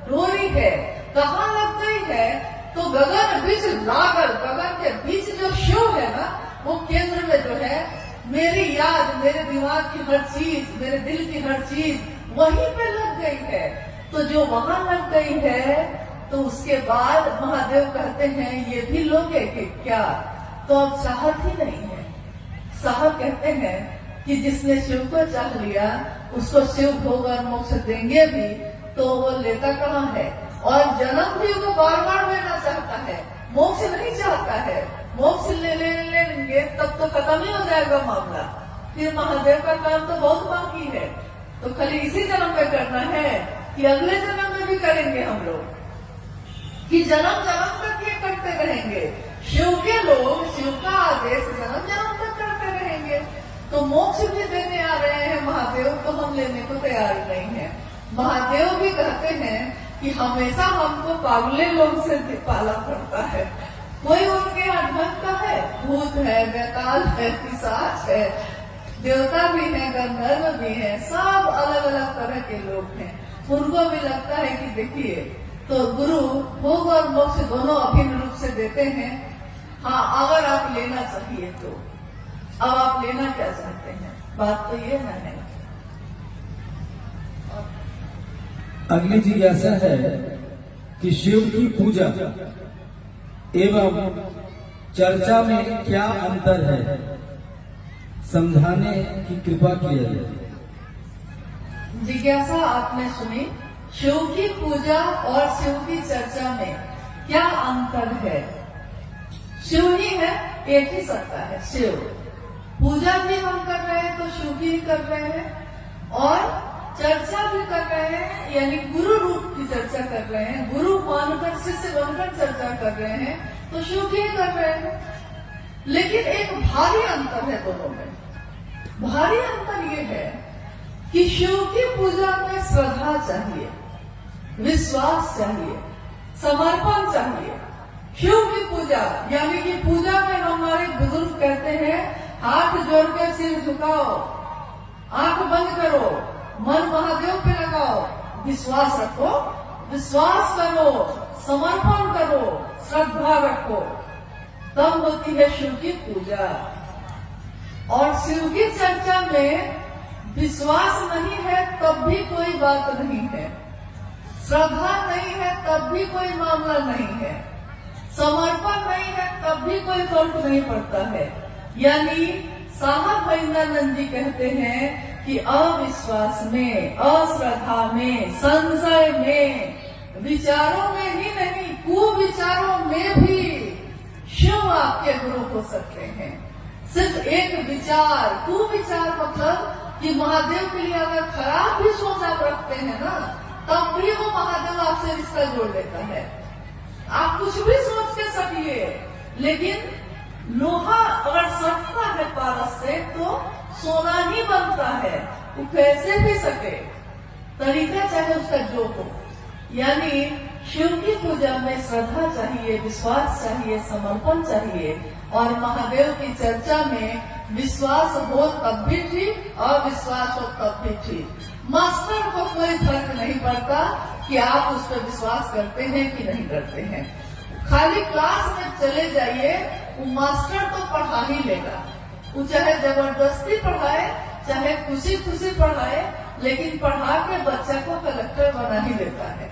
A: डोरी है, कहाँ लग गई है? तो गगन बीच लागल, गगन के बीच जो शिव है ना, वो केंद्र में जो है, मेरी याद, मेरे दिमाग की हर चीज, मेरे दिल की हर चीज वहीं पे लग गई है। तो जो वहां लग गई है, तो उसके बाद महादेव कहते हैं ये भी लोगे कि क्या? तो अब चाहत ही नहीं है। साहब कहते हैं कि जिसने शिव को चाह लिया, उसको शिव भोग और मोक्ष देंगे भी, तो वो लेता कहाँ है? और जन्म भी वो बार बार लेना चाहता है, मोक्ष नहीं चाहता है। मोक्ष लेंगे तब तो खत्म ही हो जाएगा मामला, फिर महादेव का काम तो बहुत बाकी है। तो खाली इसी जन्म में करना है कि अगले जन्म में भी करेंगे हम लोग, कि जन्म जन्म तक ये करते रहेंगे। शिव के लोग शिव का आदेश जन्म जन्म तक करते रहेंगे। तो मोक्ष भी देने आ रहे हैं महादेव, तो हम लेने को तैयार नहीं है। महादेव भी कहते हैं कि हमेशा हमको पागले लोग से पाला पड़ता है। कोई उनके यहाँ ढंग है, भूत है, बेताल है, पिशाच है, देवता भी है, गंधर्व भी है, सब अलग अलग तरह के लोग हैं। उनको भी लगता है कि देखिए, तो गुरु भोग और मोक्ष दोनों अभिन्न रूप से देते हैं। हाँ, अगर आप लेना चाहिए तो अब आप लेना क्या चाहते हैं? बात तो ये है।
B: अगली जिज्ञासा है कि शिव की पूजा एवं चर्चा में क्या अंतर है, समझाने की कृपा की जाए।
A: जिज्ञासा आपने सुनी, शिव की पूजा और शिव की चर्चा में क्या अंतर है? शिव ही है, एक ही सत्ता है शिव। पूजा भी हम कर रहे हैं तो शिव की कर रहे हैं, और चर्चा भी कर रहे हैं, यानी गुरु रूप की चर्चा कर रहे हैं, गुरु मानकर शिष्य बनकर चर्चा कर रहे हैं, तो शिव की कर रहे हैं। लेकिन एक भारी अंतर है दोनों में। भारी अंतर ये है कि शिव की पूजा में श्रद्धा चाहिए, विश्वास चाहिए, समर्पण चाहिए। शिव की पूजा यानी कि पूजा में हमारे बुजुर्ग कहते हैं, हाथ जोड़ के सिर झुकाओ, आंख बंद करो, मन महादेव पे लगाओ, विश्वास रखो, विश्वास करो, समर्पण करो, श्रद्धा रखो, तब होती है शिव की पूजा। और शिव की चर्चा में विश्वास नहीं है तब भी कोई बात नहीं है, श्रद्धा नहीं है तब भी कोई मामला नहीं है, समर्पण नहीं है तब भी कोई फर्क नहीं पड़ता है। यानी साहब महेंद्रानंद जी कहते हैं कि अविश्वास में, अश्रद्धा में, संशय में, विचारों में ही नहीं कुविचारों में भी शिव आपके गुरु हो सकते हैं। सिर्फ एक विचार, कुविचार मतलब कि महादेव के लिए अगर खराब भी सोच आप रखते हैं ना, तब भी वो महादेव आपसे रिश्ता जोड़ लेता है। आप कुछ भी सोच के सकिए, लेकिन लोहा अगर सटता है पारस से तो सोना ही बनता है। वो कैसे भी सके, तरीका चाहे उसका जो हो। यानी शिव की पूजा में श्रद्धा चाहिए, विश्वास चाहिए, समर्पण चाहिए। और महादेव की चर्चा में विश्वास हो तब भी ठीक, अविश्वास हो तब भी ठीक। मास्टर को कोई फर्क नहीं पड़ता कि आप उस पर विश्वास करते हैं कि नहीं करते हैं। खाली क्लास में चले जाइए, वो मास्टर तो पढ़ा ही लेगा। वो चाहे जबरदस्ती पढ़ाए, चाहे खुशी खुशी पढ़ाए, लेकिन पढ़ा के बच्चा को कलेक्टर बना ही देता है।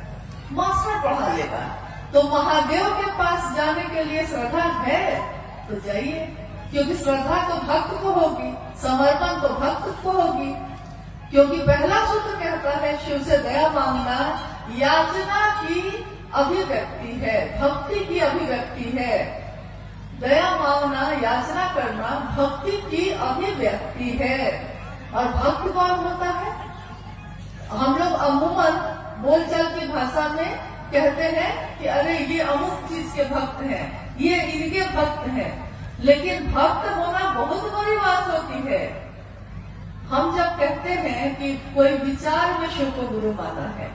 A: मास्टर पढ़ा लेगा। तो महादेव के पास जाने के लिए श्रद्धा है तो जाइए, क्योंकि श्रद्धा तो भक्त को होगी, समर्पण तो भक्त को होगी। क्योंकि पहला सूत्र कहता है शिव से दया मांगना याचना की अभिव्यक्ति है, भक्ति की अभिव्यक्ति है। दया मांगना, याचना करना भक्ति की अभिव्यक्ति है। और भक्त कौन होता है? हम लोग अमूमन बोलचाल की भाषा में कहते हैं कि अरे ये अमुक चीज के भक्त हैं, ये इनके भक्त हैं। लेकिन भक्त होना बहुत बड़ी बात होती है। हम जब कहते हैं कि कोई विचार में शिव को गुरु माना है,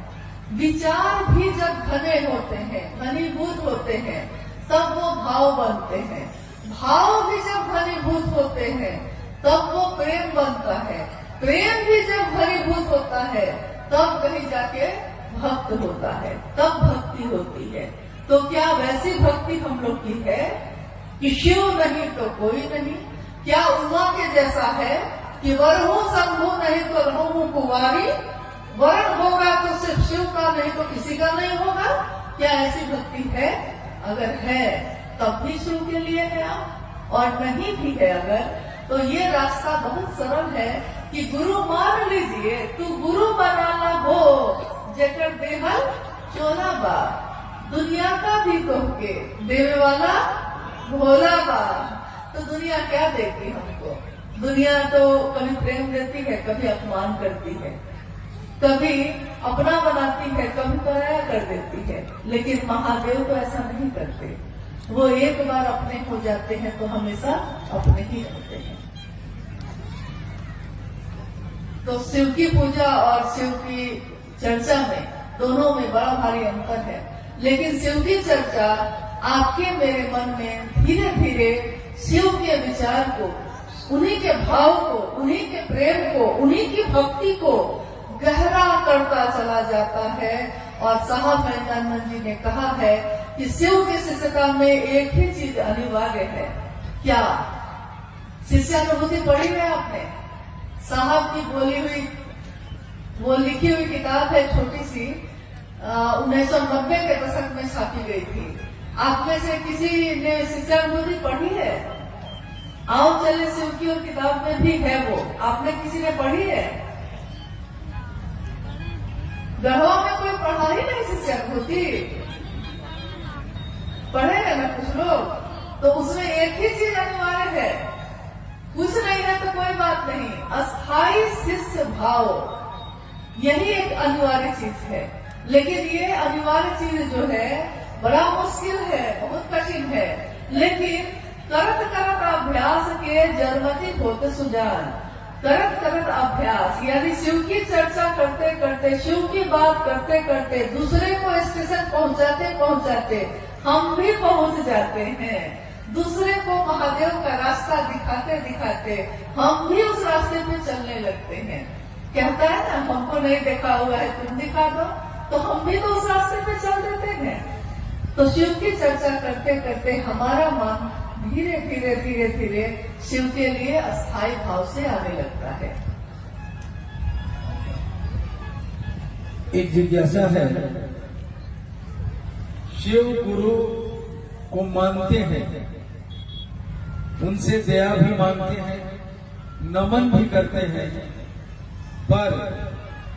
A: विचार भी जब घने होते हैं, घनीभूत होते हैं, तब वो भाव बनते हैं। भाव भी जब घनीभूत होते हैं तब वो प्रेम बनता है। प्रेम भी जब घनीभूत होता है तब कहीं जाके भक्त होता है, तब भक्ति होती है। तो क्या वैसी भक्ति हम लोग की है कि शिव नहीं तो कोई नहीं? क्या उमा के जैसा है कि वरहू शंभु नहीं तो रहूं कुंवारी, वरण होगा तो सिर्फ शिव का नहीं तो किसी का नहीं होगा? क्या ऐसी भक्ति है? अगर है तब भी शिव के लिए है आप, और नहीं भी है अगर, तो ये रास्ता बहुत सरल है कि गुरु मान लीजिए। तू गुरु बनाना हो जेकर देहल चोला बा, दुनिया का भी तोहके देवे वाला भोला बा। तो दुनिया क्या देती हमको? दुनिया तो कभी प्रेम देती है, कभी अपमान करती है, कभी अपना बनाती है, कभी पराया कर देती है। लेकिन महादेव तो ऐसा नहीं करते। वो एक बार अपने हो जाते हैं तो हमेशा अपने ही रहते हैं। तो शिव की पूजा और शिव की चर्चा में, दोनों में बड़ा भारी अंतर है। लेकिन शिव की चर्चा आपके मेरे मन में धीरे धीरे शिव के विचार को, उन्हीं के भाव को, उन्हीं के प्रेम को, उन्हीं की भक्ति को गहरा करता चला जाता है। और साहब महेंद्रानंद जी ने कहा है कि शिव की शिष्यता में एक ही चीज अनिवार्य है। क्या? शिष्यानुभूति पढ़ी है आपने? साहब की बोली हुई, वो लिखी हुई किताब है, छोटी सी, 1990 के दशक में छापी गई थी। आप में से किसी ने शिष्यानुभूति पढ़ी है? आओ चले, शिव की और किताब में भी है वो। आपने किसी ने पढ़ी है? गढ़वा में कोई पढ़ा ही नहीं शिष्यानुभूति, पढ़े है ना कुछ लोग? तो उसमें एक ही चीज अनिवार्य है, कुछ नहीं है तो कोई बात नहीं, अस्थाई शिष्य भाव, यही एक अनिवार्य चीज है। लेकिन ये अनिवार्य चीज जो है बड़ा मुश्किल है, बहुत कठिन है। लेकिन करत करत अभ्यास के जन्मति होते सुजान। करत करत अभ्यास यानी शिव की चर्चा करते करते, शिव की बात करते करते, दूसरे को स्टेशन पहुंचाते पहुंचाते हम भी पहुंच जाते हैं। दूसरे को महादेव का रास्ता दिखाते दिखाते हम भी उस रास्ते पे चलने लगते हैं। कहता है ना, हमको नहीं देखा हुआ है, तुम दिखा दो, तो हम भी तो उस रास्ते पे चल देते हैं। तो शिव की चर्चा करते करते हमारा मन धीरे धीरे धीरे धीरे शिव के लिए अस्थायी भाव से आने लगता है।
B: एक जिज्ञासा है, शिव गुरु को मानते हैं, उनसे दया भी मांगते हैं, नमन भी करते हैं, पर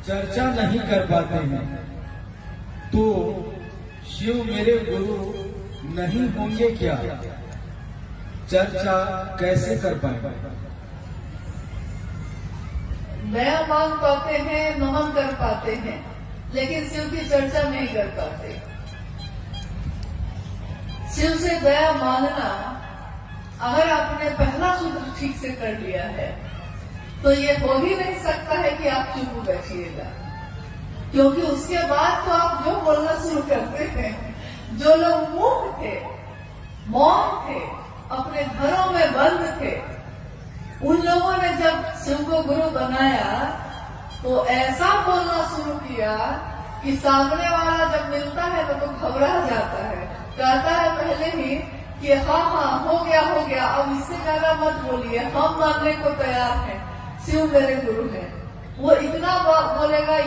B: चर्चा नहीं कर पाते हैं, तो शिव मेरे गुरु नहीं होंगे क्या? चर्चा कैसे कर पाए?
A: दया मांग पाते हैं, नमन कर पाते हैं, लेकिन शिव की चर्चा नहीं कर पाते। शिव से दया मांगना, अगर आपने पहला सूत्र ठीक से कर लिया है तो ये हो ही नहीं सकता है कि आप चुप बैठिएगा, क्योंकि उसके बाद तो आप जो बोलना शुरू करते हैं। जो लोग मूक थे, मौन थे, अपने घरों में बंद थे, उन लोगों ने जब शिव को गुरु बनाया तो ऐसा बोलना शुरू किया कि सामने वाला जब मिलता है तो घबरा जाता है, कहता है पहले ही कि हाँ हाँ हो गया, अब इससे ज्यादा मत बोलिए, हम मानने को तैयार हैं, शिव मेरे गुरु हैं। वो इतना बोलेगा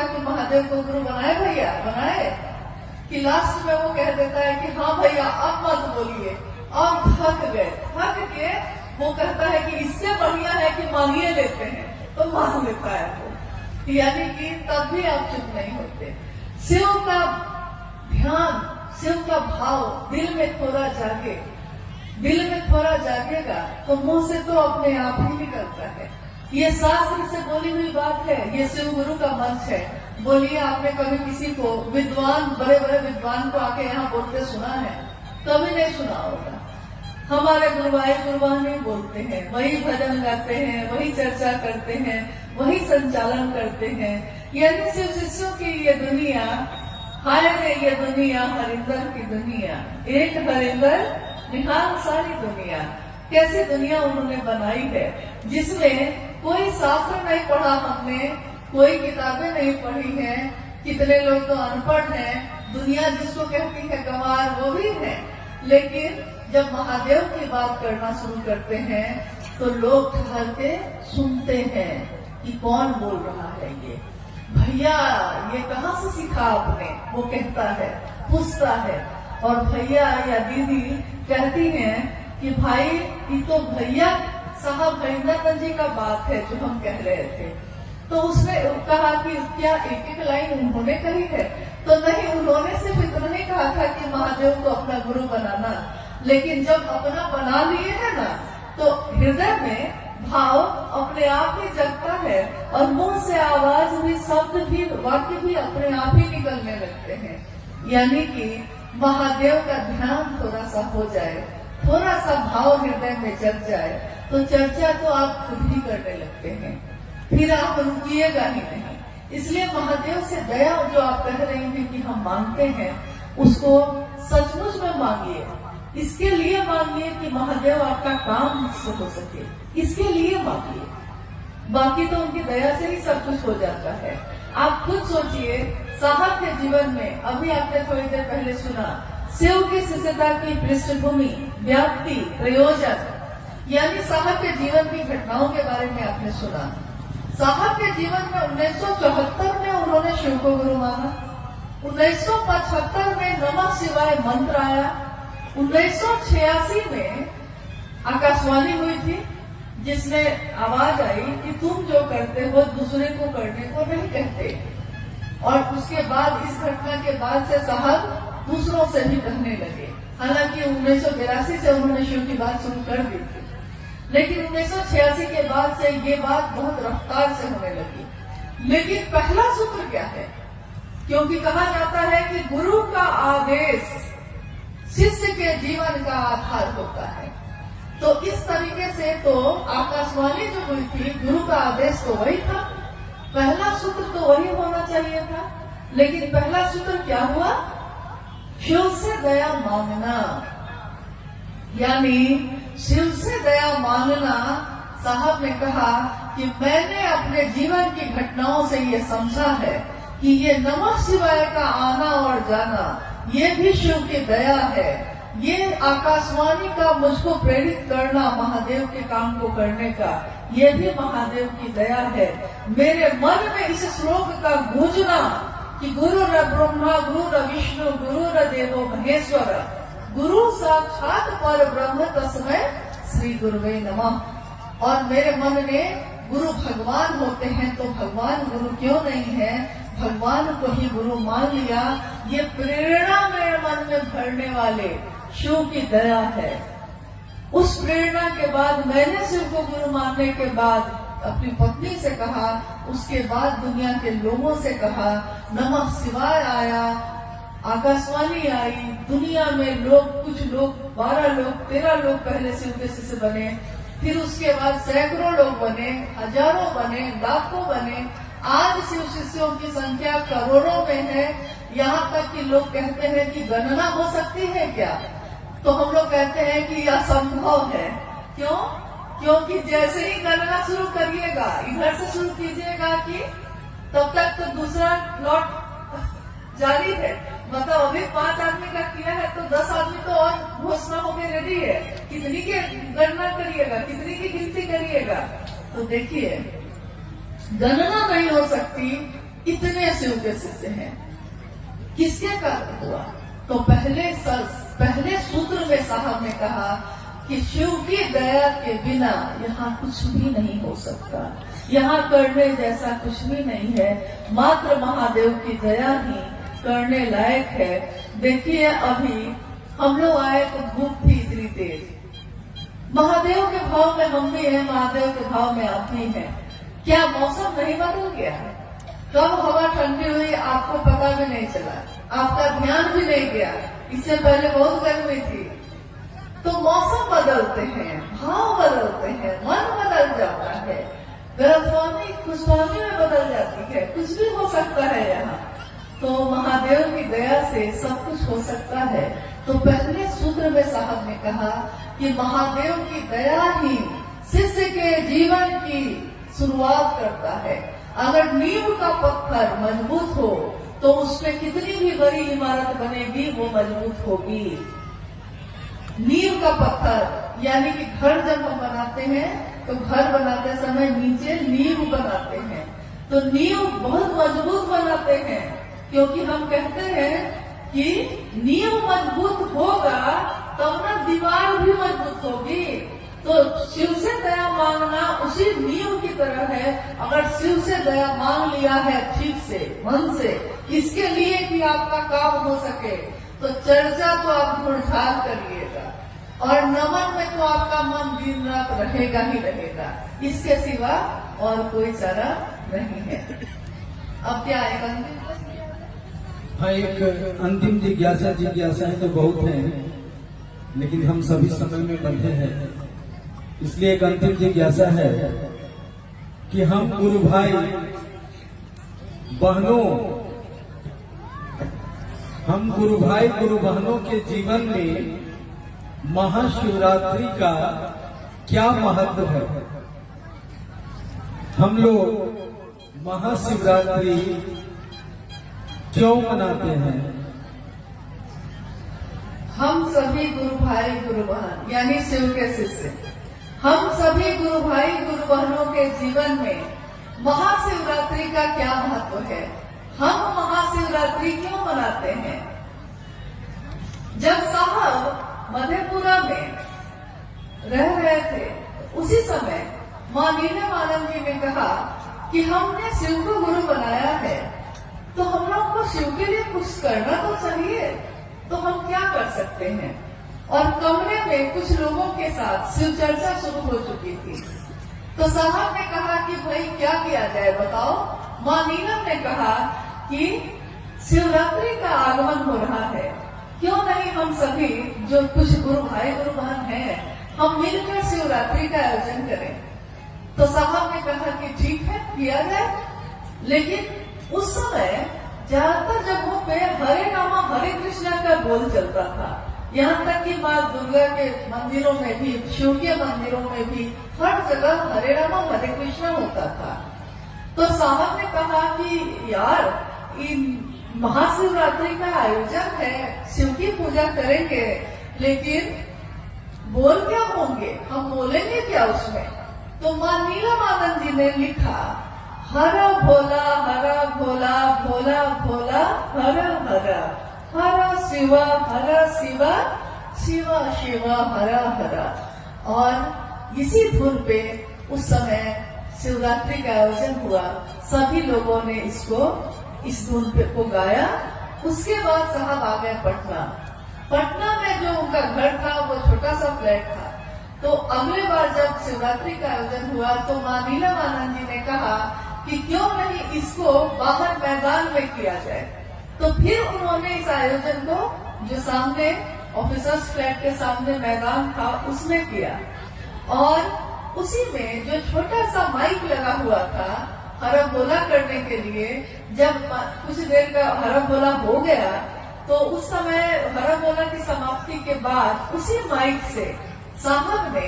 A: कि महादेव को गुरु बनाए भैया, बनाए, कि लास्ट में वो कह देता है कि हाँ भैया अब मत बोलिए, अब थक के वो कहता है कि इससे बढ़िया है कि मांगिए लेते हैं, तो मांग लेता है वो। यानी कि तब भी आप चुप नहीं होते। शिव का ध्यान, शिव का भाव दिल में थोड़ा जागेगा तो मुंह से तो अपने आप ही निकलता है। ये शास्त्र से बोली हुई बात है, ये शिव गुरु का मंच है। बोलिए, आपने कभी किसी को बड़े बड़े विद्वान को आके यहाँ बोलते सुना है? कभी नहीं सुना होगा। हमारे गुरुवान ही बोलते हैं, वही भजन गाते हैं, वही चर्चा करते हैं, वही संचालन करते हैं। यानी शिव शिष्यों की ये दुनिया, हाय रे ये दुनिया, हरिंदर की दुनिया, एक हरिंदर निहाल सारी दुनिया। कैसी दुनिया उन्होंने बनाई है, जिसमें कोई शास्त्र नहीं पढ़ा हमने, कोई किताबें नहीं पढ़ी हैं। कितने लोग तो अनपढ़ हैं, दुनिया जिसको कहती है गंवार वो भी है। लेकिन जब महादेव की बात करना शुरू करते हैं तो लोग ठहर के सुनते हैं कि कौन बोल रहा है ये भैया, ये कहाँ से सीखा आपने? वो कहता है, पूछता है, और भैया या दीदी कहती हैं कि भाई ये तो भैया साहब हरिंदर जी का बात है जो हम कह रहे थे। तो उसने कहा कि क्या एक लाइन उन्होंने कही है? तो नहीं, उन्होंने सिर्फ इतना ही कहा था कि महादेव को अपना गुरु बनाना, लेकिन जब अपना बना लिए है ना तो हृदय में भाव अपने आप ही जगता है और मुंह से आवाज भी, शब्द भी, वाक्य भी अपने आप ही निकलने लगते हैं। यानी कि महादेव का ध्यान थोड़ा सा हो जाए, थोड़ा सा भाव हृदय में जग जाए तो चर्चा तो आप खुद ही करने लगते हैं, फिर आप रुकिएगा ही नहीं। इसलिए महादेव से दया जो आप कह रही हैं कि हम मांगते हैं, उसको सचमुच में मांगिए। इसके लिए मांगिए कि महादेव आपका काम से हो सके, इसके लिए मांगिए। बाकी तो उनकी दया से ही सब कुछ हो जाता है। आप खुद सोचिए, साहब के जीवन में, अभी आपने थोड़ी देर पहले सुना, शिव की शिष्यता की पृष्ठभूमि, व्याप्ति, प्रयोजन, यानी साहब के जीवन की घटनाओं के बारे में आपने सुना। साहब के जीवन में 1974 में उन्होंने शिव को गुरु माना, 1975 में नमः शिवाय मंत्र आया, 1986 में आकाशवाणी हुई थी जिसमें आवाज आई कि तुम जो करते हो दूसरे को करने को नहीं कहते। और उसके बाद, इस घटना के बाद से साहब दूसरों से भी कहने लगे। हालांकि 1982 से उन्होंने शिव की बात शुरू कर दी थी, लेकिन 1986 के बाद से ये बात बहुत रफ्तार से होने लगी। लेकिन पहला सूत्र क्या है? क्योंकि कहा जाता है कि गुरु का आदेश शिष्य के जीवन का आधार होता है, तो इस तरीके से तो आकाशवाणी जो हुई थी, गुरु का आदेश तो वही था, पहला सूत्र तो वही होना चाहिए था। लेकिन पहला सूत्र क्या हुआ? शिव से दया मांगना। यानी शिव से दया मांगना, साहब ने कहा कि मैंने अपने जीवन की घटनाओं से ये समझा है कि ये नमः शिवाय का आना और जाना, ये भी शिव की दया है। ये आकाशवाणी का मुझको प्रेरित करना महादेव के काम को करने का, ये भी महादेव की दया है। मेरे मन में इस श्लोक का गूंजना कि गुरु र ब्रह्मा, गुरु र विष्णु, गुरु र देवो महेश्वर, गुरु साक्षात पर ब्रह्म तस्मै श्री गुरुवे नमः। और मेरे मन में गुरु भगवान होते हैं तो भगवान गुरु क्यों नहीं है, भगवान को ही गुरु मान लिया। ये प्रेरणा मेरे मन में भरने वाले शिव की दया है। उस प्रेरणा के बाद मैंने शिव को गुरु मानने के बाद अपनी पत्नी से कहा, उसके बाद दुनिया के लोगों से कहा, नमः शिवाय आया, आकाशवाणी आई, दुनिया में लोग, कुछ लोग 12 लोग 13 लोग पहले शिव के शिष्य बने, फिर उसके बाद सैकड़ों लोग बने, हजारों बने, लाखों बने। आज शिव शिष्यों की संख्या करोड़ों में है। यहाँ तक कि लोग कहते हैं कि गणना हो सकती है क्या, तो हम लोग कहते हैं कि यह असंभव है। क्यों? क्योंकि जैसे ही गणना शुरू करिएगा, इधर से शुरू कीजिएगा कि तब तक तो दूसरा लॉट जारी है। मतलब अभी 5 आदमी का किया है तो 10 आदमी तो और घोषणा होकर रेडी है। कितनी की गणना करिएगा, कितनी की गिनती करिएगा, तो देखिए गणना नहीं हो सकती, इतने शिव के शिष्य हैं। किसके कारण हुआ? तो पहले सूत्र में साहब ने कहा कि शिव की दया के बिना यहाँ कुछ भी नहीं हो सकता, यहाँ करने जैसा कुछ भी नहीं है, मात्र महादेव की दया ही करने लायक है। देखिए अभी हम लोग आए तो धूप थी इतनी तेज, महादेव के भाव में हम भी हैं, महादेव के भाव में आप भी हैं। क्या मौसम नहीं बदल गया? कब हवा ठंडी हुई आपको पता भी नहीं चला, आपका ध्यान भी नहीं गया। इससे पहले बहुत गर्मी थी। तो मौसम बदलते हैं, भाव बदलते हैं, मन बदल जाता है, गलतफहमी खुशफहमी में बदल जाती है, कुछ भी हो सकता है यहाँ। तो महादेव की दया से सब कुछ हो सकता है। तो पहले सूत्र में साहब ने कहा कि महादेव की दया ही शिष्य के जीवन की शुरुआत करता है। अगर नींव का पत्थर मजबूत हो तो उसमें कितनी भी बड़ी इमारत बनेगी वो मजबूत होगी। नींव का पत्थर यानी कि घर जब हम बनाते हैं तो घर बनाते समय नीचे नींव बनाते हैं, तो नींव बहुत मजबूत बनाते हैं, क्योंकि हम कहते हैं कि नींव मजबूत होगा तब ना दीवार भी मजबूत होगी। तो शिव से दया मांगना उसी नींव की तरह है। अगर शिव से दया मांग लिया है ठीक से, मन से, इसके लिए कि आपका काम हो सके, तो चर्चा तो आप ढूंढछाड़ करिएगा और नमन में तो आपका मन दिन रात रहेगा ही रहेगा। इसके सिवा और कोई चारा नहीं है। अब क्या आएगा?
B: हाँ, एक अंतिम जिज्ञासाएं तो बहुत हैं, लेकिन हम सभी समय में बंधे हैं, इसलिए एक अंतिम जिज्ञासा है कि हम गुरु भाई बहनों, हम गुरु भाई गुरु बहनों के जीवन में महाशिवरात्रि का क्या महत्व है? हम लोग महाशिवरात्रि क्यों मनाते हैं?
A: हम सभी गुरु भाई गुरु बहन यानी शिव के शिष्य, हम सभी गुरु भाई गुरु बहनों के जीवन में महाशिवरात्रि का क्या महत्व है? हम महाशिवरात्रि क्यों मनाते हैं? जब साहब मधेपुरा में रह रहे थे उसी समय मां नीलमानंद जी ने कहा कि हमने शिव को गुरु बनाया है तो हम लोग को शिव के लिए कुछ करना तो चाहिए, तो हम क्या कर सकते हैं? और कमरे में कुछ लोगों के साथ शिव चर्चा शुरू हो चुकी थी। तो साहब ने कहा कि भाई क्या किया जाए बताओ। मां नीलम ने कहा कि शिवरात्रि का आगमन हो रहा है, क्यों नहीं हम सभी जो कुछ गुरु भाई गुरु बहन हैं हम मिलकर शिवरात्रि का आयोजन करें। तो साहब ने कहा कि ठीक है किया जाए, लेकिन उस समय ज्यादातर जगहों पे हरे रामा हरे कृष्णा का बोल चलता था। यहाँ तक कि माँ दुर्गा के मंदिरों में भी, शिव के मंदिरों में भी हर जगह हरे रामा हरे कृष्णा होता था। तो साहब ने कहा कि यार इन महाशिवरात्रि का आयोजन है, शिव की पूजा करेंगे, लेकिन बोल क्या होंगे, हम बोलेंगे क्या उसमें? तो मां नीलमानंद जी ने लिखा हर भोला भोला भोला भोला हर हर, हर शिवा शिवा शिवा हरा हरा। और इसी धुन पे उस समय शिवरात्रि का आयोजन हुआ। सभी लोगों ने इस धुन पे को गाया। उसके बाद साहब आ गए पटना। पटना में जो उनका घर था वो छोटा सा फ्लैट था। तो अगले बार जब शिवरात्रि का आयोजन हुआ तो मां नीलमानंद जी ने कहा कि क्यों नहीं इसको बाहर मैदान में किया जाए। तो फिर उन्होंने इस आयोजन को जो सामने ऑफिसर्स फ्लैट के सामने मैदान था उसमें किया। और उसी में जो छोटा सा माइक लगा हुआ था हरबोला करने के लिए, जब कुछ देर का हरबोला हो गया तो उस समय हरबोला की समाप्ति के बाद उसी माइक से साहब ने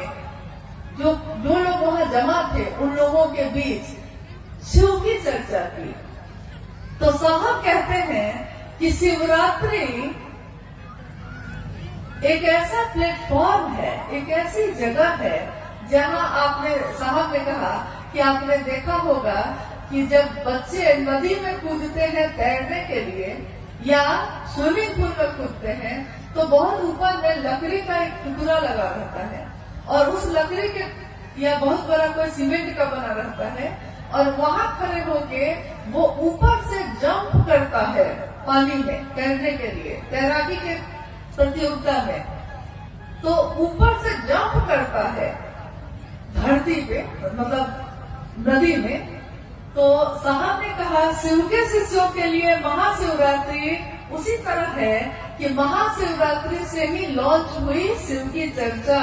A: जो लोग वहां जमा थे उन लोगों के बीच शिव की चर्चा की। तो साहब कहते हैं कि शिवरात्रि एक ऐसा प्लेटफॉर्म है, एक ऐसी जगह है जहां आपने साहब ने कहा कि आपने देखा होगा कि जब बच्चे नदी में कूदते हैं तैरने के लिए या स्विमिंग पूल में कूदते हैं तो बहुत ऊपर में लकड़ी का एक टुकड़ा लगा रहता है और उस लकड़ी के या बहुत बड़ा कोई सीमेंट का बना रहता है और वहां खड़े होके वो ऊपर से जंप करता है पानी में तैरने के लिए, तैराकी के प्रतियोगिता में। तो ऊपर से जंप करता है धरती पे, मतलब नदी में। तो साहब ने कहा शिव के शिष्यों के लिए महाशिवरात्रि उसी तरह है कि महाशिवरात्रि से ही लॉन्च हुई शिव की चर्चा।